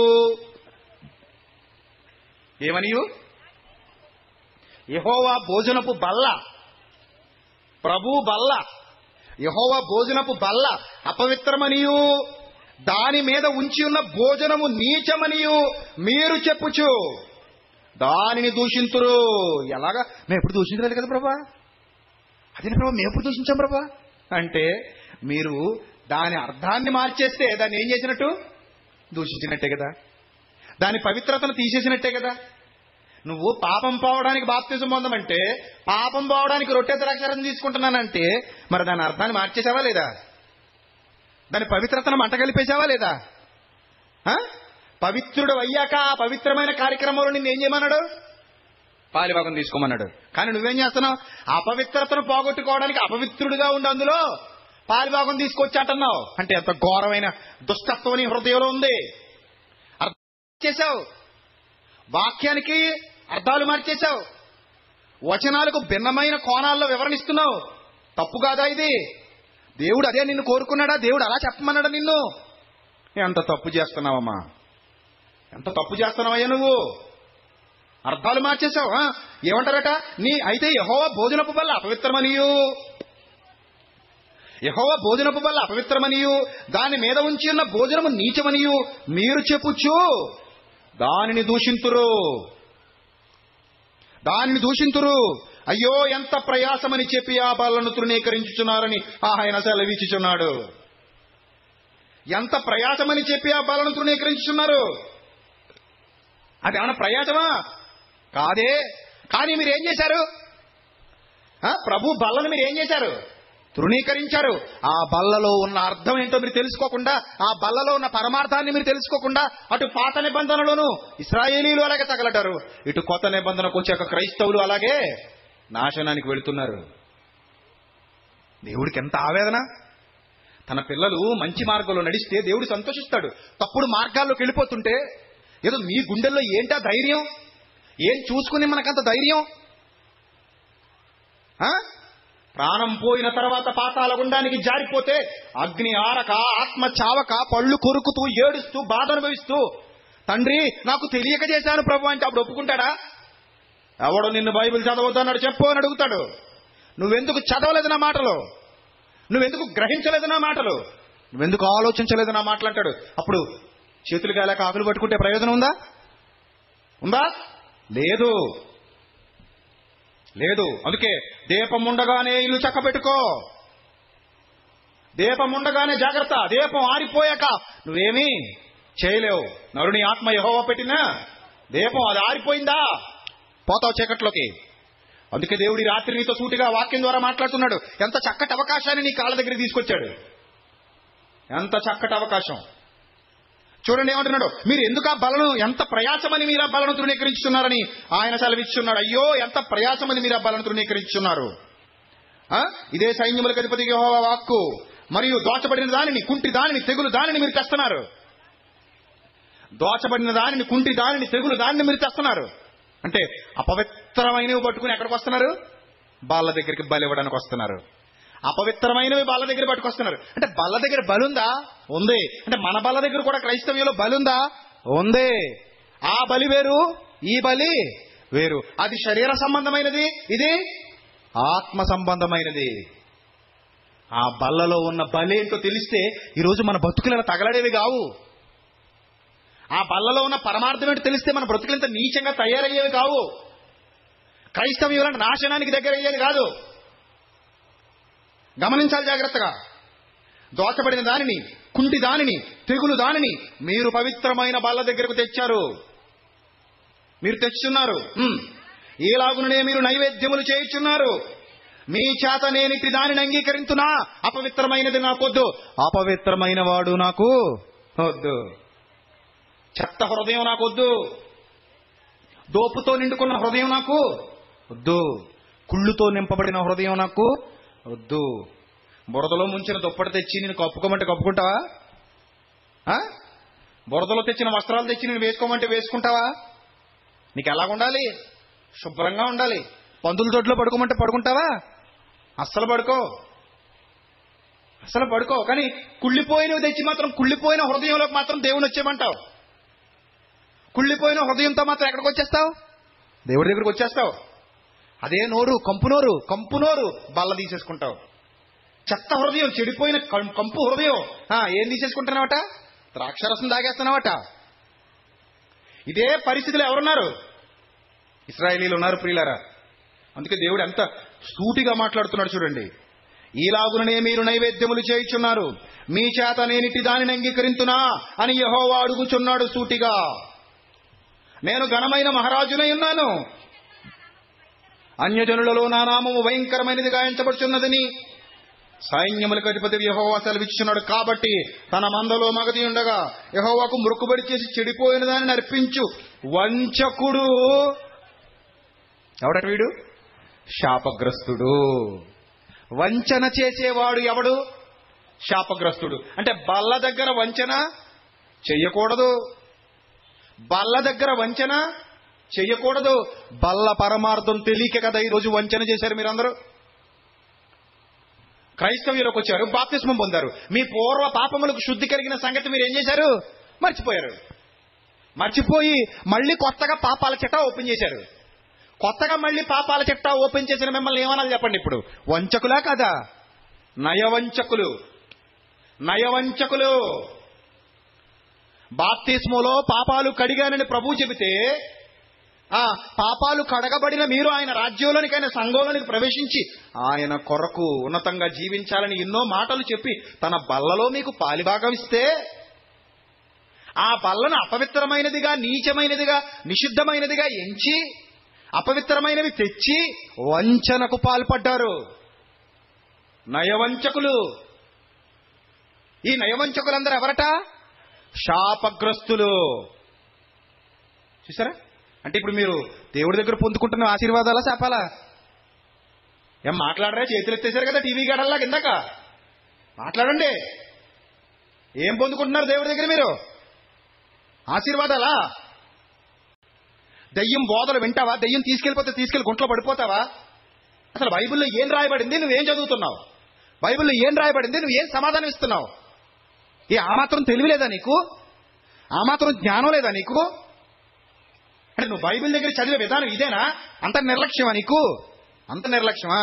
ఏమనియు? యెహోవా భోజనపు బల్ల, ప్రభు బల్ల, యెహోవా భోజనపు బల్ల అపవిత్రమనియు, దాని మీద ఉంచి ఉన్న భోజనము నీచమనియు మీరు చెప్పుచు దానిని దూషింతురు. ఎలాగా? మేము ఎప్పుడు దూషించలేదు కదా ప్రభా. అదే ప్రభా, మేము ఎప్పుడు దూషించాం ప్రభా అంటే, మీరు దాని అర్థాన్ని మార్చేస్తే దాన్ని ఏం చేసినట్టు? దూషించినట్టే కదా, దాని పవిత్రతను తీసేసినట్టే కదా. నువ్వు పాపం పోవడానికి బాప్తిజం పొందమంటే, పాపం పోవడానికి రొట్టె ద్రాక్షారసం తీసుకుంటున్నానంటే, మరి దాని అర్థాన్ని మార్చేసావా లేదా? దాని పవిత్రతను మంట కలిపేశావా లేదా? పవిత్రుడు అయ్యాక ఆ పవిత్రమైన కార్యక్రమంలో నిన్ను ఏం చేయమన్నాడు? పాలిభాగం తీసుకోమన్నాడు. కానీ నువ్వేం చేస్తున్నావు? అపవిత్రతను పోగొట్టుకోవడానికి అపవిత్రుడిగా ఉండి అందులో పాలిభాగం తీసుకొచ్చాటన్నావు. అంటే ఎంత ఘోరమైన దుష్టత్వం నీ హృదయంలో ఉంది. అర్థం చేశావు, వాక్యానికి అర్థాలు మార్చేశావు, వచనాలకు భిన్నమైన కోణాల్లో వివరణిస్తున్నావు. తప్పు కాదా ఇది? దేవుడు అదే నిన్ను కోరుకున్నాడా? దేవుడు అలా చెప్పమన్నాడా నిన్ను? ఎంత తప్పు చేస్తున్నావమ్మా, ఎంత తప్పు చేస్తున్నావయ్యా నువ్వు. అర్థాలు మార్చేశావు. ఏమంటారట? అయితే యెహోవా భోజనపు బల్ల అపవిత్రమనియు, యెహోవా భోజనపు బల్ల అపవిత్రమనియు, దాని మీద ఉంచి ఉన్న భోజనము నీచమనియు మీరు చెప్పుచు దానిని దూషింతురు, దానిని దూషింతురు. అయ్యో ఎంత ప్రయాసమని చెప్పి ఆ బల్లను తృణీకరించుచున్నారని ఆయన సెలవిచ్చుచున్నాడు. ఎంత ప్రయాసమని చెప్పి ఆ బల్లను తృణీకరించుచున్నారు. అది ఏమన్నా ప్రయాసమా? కాదే. కానీ మీరేం చేశారు? ప్రభు బల్లను మీరు ఏం చేశారు? తృణీకరించారు. ఆ బల్లలో ఉన్న అర్థం ఏంటో మీరు తెలుసుకోకుండా, ఆ బల్లలో ఉన్న పరమార్థాన్ని మీరు తెలుసుకోకుండా, అటు పాత నిబంధనలోను ఇశ్రాయేలీలు అలాగే తగలటారు, ఇటు కొత్త నిబంధనకు వచ్చాక క్రైస్తవులు అలాగే నాశనానికి వెళుతున్నారు. దేవుడికి ఎంత ఆవేదన. తన పిల్లలు మంచి మార్గంలో నడిస్తే దేవుడు సంతోషిస్తాడు. తప్పుడు మార్గాల్లోకి వెళ్ళిపోతుంటే ఏదో మీ గుండెల్లో ఏంటా ధైర్యం? ఏం చూసుకుని మనకంత ధైర్యం? ప్రాణం పోయిన తర్వాత పాతాళ గుండానికి జారిపోతే అగ్ని ఆరక, ఆత్మ చావక, పళ్ళు కొరుకుతూ, ఏడుస్తూ, బాధ అనుభవిస్తూ, తండ్రి నాకు తెలియక చేశాను ప్రభు అంటే అప్పుడు ఒప్పుకుంటాడా? ఎవడో నిన్ను బైబిల్ చదవద్దన్నాడు చెప్పు అని అడుగుతాడు. నువ్వెందుకు చదవలేదు నా మాటలు? నువ్వెందుకు గ్రహించలేదు నా మాటలు? నువ్వెందుకు ఆలోచించలేదు నా మాటలు అంటాడు. అప్పుడు చేతులు గాలేక ఆకులు పట్టుకుంటే ప్రయోజనం ఉందా? ఉందా? లేదు, లేదు. అందుకే దీపం ఉండగానే ఇల్లు చక్క పెట్టుకో. దీపం ఉండగానే జాగ్రత్త. దీపం ఆరిపోయాక నువ్వేమీ చేయలేవు. నరుని ఆత్మ యెహోవా పెట్టినా దీపం అది ఆరిపోయిందా పోతావు చీకట్లోకి. అందుకే దేవుడి రాత్రి నీతో సూటిగా వాక్యం ద్వారా మాట్లాడుతున్నాడు. ఎంత చక్కటి అవకాశాన్ని నీ కాళ్ళ దగ్గర తీసుకొచ్చాడు. ఎంత చక్కటి అవకాశం. చూడండి ఏమంటున్నాడు, మీరు ఎందుకు ఆ బలను, ఎంత ప్రయాసమని మీరు ఆ బలను తృణీకరించున్నారని ఆయన సెలవిచ్చున్నాడు. అయ్యో ఎంత ప్రయాసమని మీరు ఆ బలను తృణీకరించున్నారు. ఇదే సైన్యములకు అధిపతి యెహోవా వాక్కు. మరియు దోచబడిన దానిని, కుంటి దానిని, తెగులు దానిని మీరు తెస్తున్నారు. దోచబడిన దానిని, కుంటి దానిని, తెగులు దానిని మీరు తెస్తున్నారు. అంటే అపవిత్రమైనవి పట్టుకుని ఎక్కడికి వస్తున్నారు? బాళ్ళ దగ్గరికి బలి ఇవ్వడానికి వస్తున్నారు. అపవిత్రమైనవి బల్ల దగ్గర పట్టుకొస్తున్నారు. అంటే బల్ల దగ్గర బలుందా? ఉంది. అంటే మన బల్ల దగ్గర కూడా క్రైస్తవ్యంలో బలుందా? ఉంది. ఆ బలి వేరు, ఈ బలి వేరు. అది శరీర సంబంధమైనది, ఇది ఆత్మ సంబంధమైనది. ఆ బల్లలో ఉన్న బలి ఏంటో తెలిస్తే ఈరోజు మన బతుకులు తగలడేవి కావు. ఆ బల్లలో ఉన్న పరమార్థం ఏంటో తెలిస్తే మన బ్రతుకులంత నీచంగా తయారయ్యేవి కావు. క్రైస్తవ్యం నాశనానికి దగ్గర అయ్యేది కాదు. గమనించాలి జాగ్రత్తగా. దోచబడిన దానిని, కుంటి దానిని, తెగులు దానిని మీరు పవిత్రమైన బల్ల దగ్గరకు తెచ్చారు. మీరు తెచ్చున్నారు. ఈలాగునే మీరు నైవేద్యములు చేయుచున్నారు. మీ చేత నేనిటి దానిని అంగీకరించునా? అపవిత్రమైనది నాకొద్దు, అపవిత్రమైన వాడు నాకు వద్దు. చెత్త హృదయం నాకొద్దు, దోపుతో నిండుకున్న హృదయం నాకు వద్దు, కుళ్ళుతో నింపబడిన హృదయం నాకు వద్దు. బురదలో ముంచిన దుప్పటి తెచ్చి నేను కప్పుకోమంటే కప్పుకుంటావా? బురదలో తెచ్చిన వస్త్రాలు తెచ్చి నేను వేసుకోమంటే వేసుకుంటావా? నీకు ఎలాగుండాలి? శుభ్రంగా ఉండాలి. పందుల దొడ్లో పడుకోమంటే పడుకుంటావా? అస్సలు పడుకో, అస్సలు పడుకో. కానీ కుళ్ళిపోయినవి తెచ్చి మాత్రం, కుళ్ళిపోయిన హృదయంలోకి మాత్రం దేవుని వచ్చేయమంటావు. కుళ్ళిపోయిన హృదయంతో మాత్రం ఎక్కడికి వచ్చేస్తావు? దేవుడి దగ్గరికి వచ్చేస్తావు. అదే నోరు, కంపు నోరు, కంపు నోరు బల్ల తీసేసుకుంటావు. చెత్త హృదయం, చెడిపోయిన కంపు హృదయం ఏం తీసేసుకుంటున్నావట? ద్రాక్షరసం తాగేస్తున్నావట. ఇదే పరిస్థితిలో ఎవరున్నారు? ఇశ్రాయేలీలు ఉన్నారు ప్రియులారా. అందుకే దేవుడు ఎంత సూటిగా మాట్లాడుతున్నాడు చూడండి. ఈలాగుననే మీరు నైవేద్యములు చేయుచున్నారు, మీ చేత నేనిటి దానిని అంగీకరించునా అని యెహోవా అడుగుచున్నాడు సూటిగా. నేను ఘనమైన మహారాజునై ఉన్నాను, అన్యజనులలో నా నామము భయంకరమైనది గాయించబడుచున్నదని సైన్యములకు అధిపతి యెహోవా సెలవిచ్చుచున్నాడు, కాబట్టి తన మందలో మగది ఉండగా యెహోవాకు మొక్కుబడి చేసి చెడిపోయిన దానిని అర్పించు వంచకుడు ఎవడట వీడు? శాపగ్రస్తుడు. వంచన చేసేవాడు ఎవడు? శాపగ్రస్తుడు. అంటే బల్ల దగ్గర వంచన చెయ్యకూడదు. బల్ల దగ్గర వంచన చెయ్యకూడదు. బల్ల పరమార్థం తెలియక కదా ఈరోజు వంచన చేశారు మీరందరూ. క్రైస్తవ్యులకు వచ్చారు, బాప్తిస్మం పొందారు. మీ పూర్వ పాపములకు శుద్ధి కలిగిన సంగతి మీరు ఏం చేశారు? మర్చిపోయారు. మర్చిపోయి మళ్ళీ కొత్తగా పాపాల చిట్టా ఓపెన్ చేశారు. కొత్తగా మళ్ళీ పాపాల చిట్టా ఓపెన్ చేసిన మిమ్మల్ని ఏమనాలి చెప్పండి ఇప్పుడు? వంచకులా కదా? నయవంచకులు. నయవంచకులు. బాప్తిస్మోలో పాపాలు కడిగానని ప్రభువు చెబితే, పాపాలు కడగబడిన మీరు ఆయన రాజ్యంలోనికి, ఆయన సంఘంలోనికి ప్రవేశించి ఆయన కొరకు ఉన్నతంగా జీవించాలని ఎన్నో మాటలు చెప్పి తన బల్లలో మీకు పాలిభాగం ఇస్తే, ఆ బల్లను అపవిత్రమైనదిగా, నీచమైనదిగా, నిషిద్ధమైనదిగా ఎంచి అపవిత్రమైనవి తెచ్చి వంచనకు పాల్పడ్డారు. నయవంచకులు. ఈ నయవంచకులందరూ ఎవరట? శాపగ్రస్తులు. చూసారా? అంటే ఇప్పుడు మీరు దేవుడి దగ్గర పొందుకుంటున్న ఆశీర్వాదాలా శాపాలా? ఏం మాట్లాడరా? చేతులు ఎత్తేసారు కదా టీవీ గడల్లా కిందాక. మాట్లాడండి. ఏం పొందుకుంటున్నారు దేవుడి దగ్గర మీరు? ఆశీర్వాదాలా? దయ్యం బోధలు వింటావా? దయ్యం తీసుకెళ్ళిపోతే తీసుకెళ్ళి గుంట్లో పడిపోతావా? అసలు బైబిల్లో ఏం రాయబడింది? నువ్వేం చదువుతున్నావు? బైబిల్లో ఏం రాయబడింది? నువ్వేం సమాధానం ఇస్తున్నావు? ఆ మాత్రం తెలివి లేదా నీకు? ఆ మాత్రం జ్ఞానం లేదా నీకు? అంటే నువ్వు బైబిల్ దగ్గర చదివే విధానం ఇదేనా? అంత నిర్లక్ష్యమా నీకు? అంత నిర్లక్ష్యమా?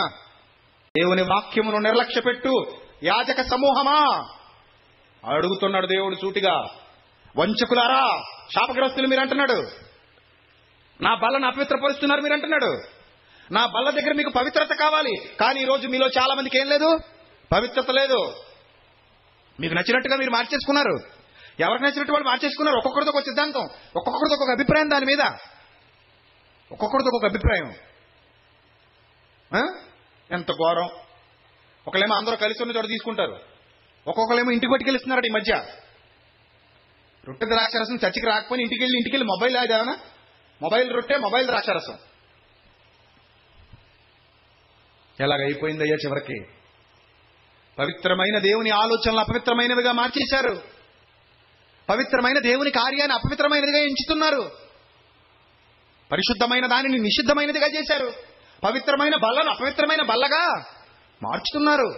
దేవుని వాక్యమును నిర్లక్ష్య పెట్టు యాజక సమూహమా అడుగుతున్నాడు దేవుడు సూటిగా. వంచకులారా, శాపగ్రస్తులు మీరు అంటున్నాడు. నా బల్లను అపవిత్రపరుస్తున్నారు మీరు అంటున్నాడు. నా బల్ల దగ్గర మీకు పవిత్రత కావాలి, కానీ ఈరోజు మీలో చాలా మందికి ఏం లేదు? పవిత్రత లేదు. మీకు నచ్చినట్టుగా మీరు మార్చేసుకున్నారు. ఎవరికి నచ్చినట్టు వాళ్ళు మార్చేసుకున్నారు. ఒక్కొక్కరితో ఒక సిద్ధాంతం, ఒక్కొక్కరితో ఒక అభిప్రాయం, దాని మీద ఒక్కొక్కరితో ఒక అభిప్రాయం. ఎంత ఘోరం. ఒకళ్ళేమో అందరూ కలిసి ఉన్న చోట తీసుకుంటారు, ఒక్కొక్కళ్ళేమో ఇంటికి పట్టుకెళ్ళిస్తున్నారు. ఈ మధ్య రొట్టె ద్రాక్షరసం చర్చికి రాకపోయినా ఇంటికి వెళ్ళి మొబైల్ ఆదానా, మొబైల్ రొట్టె, మొబైల్ ద్రాక్షరసం. ఎలాగైపోయిందయ్యా చివరికి? పవిత్రమైన దేవుని ఆలోచనలు అపవిత్రమైనవిగా మార్చేశారు. పవిత్రమైన దేవుని కార్యాన్ని అపవిత్రమైనదిగా ఎంచుతున్నారు. పరిశుద్ధమైన దానిని నిషిద్ధమైనదిగా చేశారు. పవిత్రమైన బల్లను అపవిత్రమైన బల్లగా మార్చుతున్నారు.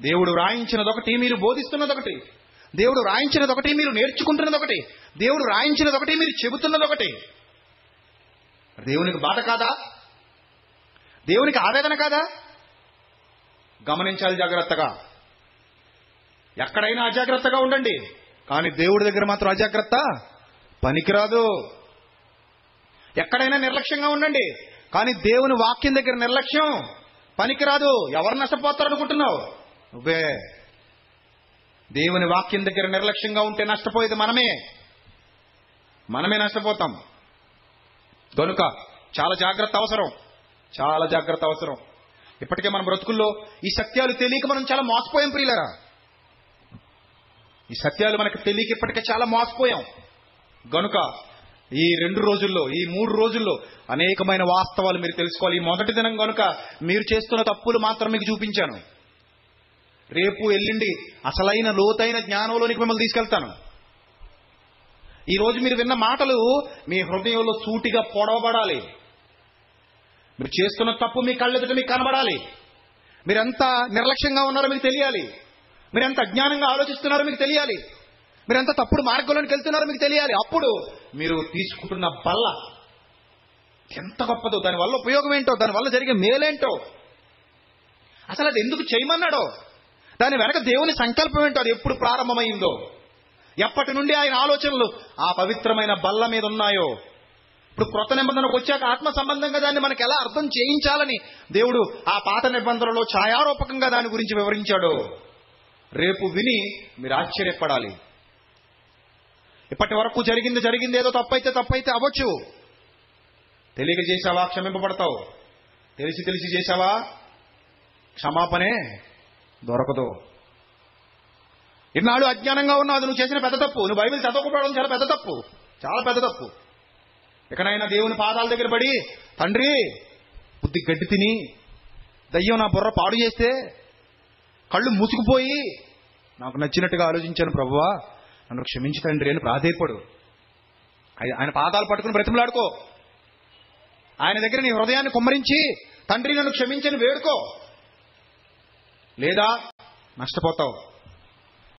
దేవుడు రాయించినదొకటి, మీరు బోధిస్తున్నదొకటి. దేవుడు రాయించినదొకటి, మీరు నేర్చుకుంటున్నదొకటి. దేవుడు రాయించినదొకటి, మీరు చెబుతున్నదొకటి. దేవునికి బాధ కాదా? దేవునికి ఆవేదన కాదా? గమనించాలి జాగ్రత్తగా. ఎక్కడైనా అజాగ్రత్తగా ఉండండి, కానీ దేవుడి దగ్గర మాత్రం అజాగ్రత్త పనికిరాదు. ఎక్కడైనా నిర్లక్ష్యంగా ఉండండి, కానీ దేవుని వాక్యం దగ్గర నిర్లక్ష్యం పనికిరాదు. ఎవరు నష్టపోతారనుకుంటున్నావు? నువ్వే. దేవుని వాక్యం దగ్గర నిర్లక్ష్యంగా ఉంటే నష్టపోయేది మనమే నష్టపోతాం. కనుక చాలా జాగ్రత్త అవసరం, చాలా జాగ్రత్త అవసరం. ఇప్పటికే మన బ్రతుకుల్లో ఈ సత్యాలు తెలియక మనం చాలా మోసపోయాం ప్రియులారా. ఈ సత్యాలు మనకు తెలియక ఇప్పటికే చాలా మోసపోయాం. గనుక ఈ 2 రోజుల్లో, ఈ 3 రోజుల్లో అనేకమైన వాస్తవాలు మీరు తెలుసుకోవాలి. ఈ మొదటి దినం గనుక మీరు చేస్తున్న తప్పులు మాత్రం మీకు చూపించాను. రేపు ఎల్లుండి అసలైన లోతైన జ్ఞానంలోనికి మిమ్మల్ని తీసుకెళ్తాను. ఈ రోజు మీరు విన్న మాటలు మీ హృదయంలో సూటిగా పొడవబడాలి. మీరు చేస్తున్న తప్పు మీ కళ్ళెదుట మీకు కనబడాలి. మీరెంత నిర్లక్ష్యంగా ఉన్నారో మీకు తెలియాలి. మీరెంత అజ్ఞానంగా ఆలోచిస్తున్నారో మీకు తెలియాలి. మీరెంత తప్పుడు మార్గంలోకి వెళ్తున్నారో మీకు తెలియాలి. అప్పుడు మీరు తీసుకుంటున్న బల్ల ఎంత గొప్పదో, దానివల్ల ఉపయోగం ఏంటో, దానివల్ల జరిగే మేలేంటో, అసలు అది ఎందుకు చేయమన్నాడో, దాని వెనక దేవుని సంకల్పం ఏంటో, అది ఎప్పుడు ప్రారంభమైందో, ఎప్పటి నుండి ఆయన ఆలోచనలు ఆ పవిత్రమైన బల్ల మీద ఉన్నాయో, ఇప్పుడు క్రొత్త నిబంధనకు వచ్చాక ఆత్మ సంబంధంగా దాన్ని మనకు ఎలా అర్థం చేయించాలని దేవుడు ఆ పాత నిబంధనలో ఛాయారూపకంగా దాని గురించి వివరించాడో రేపు విని మీరు ఆశ్చర్యపడాలి. ఇప్పటి వరకు జరిగింది ఏదో తప్పైతే అవ్వచ్చు. తెలియక చేశావా క్షమింపబడతావు. తెలిసి చేశావా క్షమాపణే దొరకదు. ఇన్నాళ్ళు అజ్ఞానంగా ఉన్నావు, అది నువ్వు చేసిన పెద్ద తప్పు. నువ్వు బైబిల్ చదవకపోవడం చాలా పెద్ద తప్పు, చాలా పెద్ద తప్పు. ఎక్కడైనా దేవుని పాదాల దగ్గర పడి, తండ్రి బుద్ధి గడ్డి తిని దయ్యం నా బుర్ర పాడు చేస్తే కళ్ళు మూసుకుపోయి నాకు నచ్చినట్టుగా ఆలోచించాను ప్రభువా, నన్ను క్షమించి తండ్రి అని ప్రాధేయపడు. ఆయన పాదాలు పట్టుకుని బ్రతిమలాడుకో. ఆయన దగ్గర నీ హృదయాన్ని కుమ్మరించి తండ్రి నన్ను క్షమించని వేడుకో. లేదా నష్టపోతావు.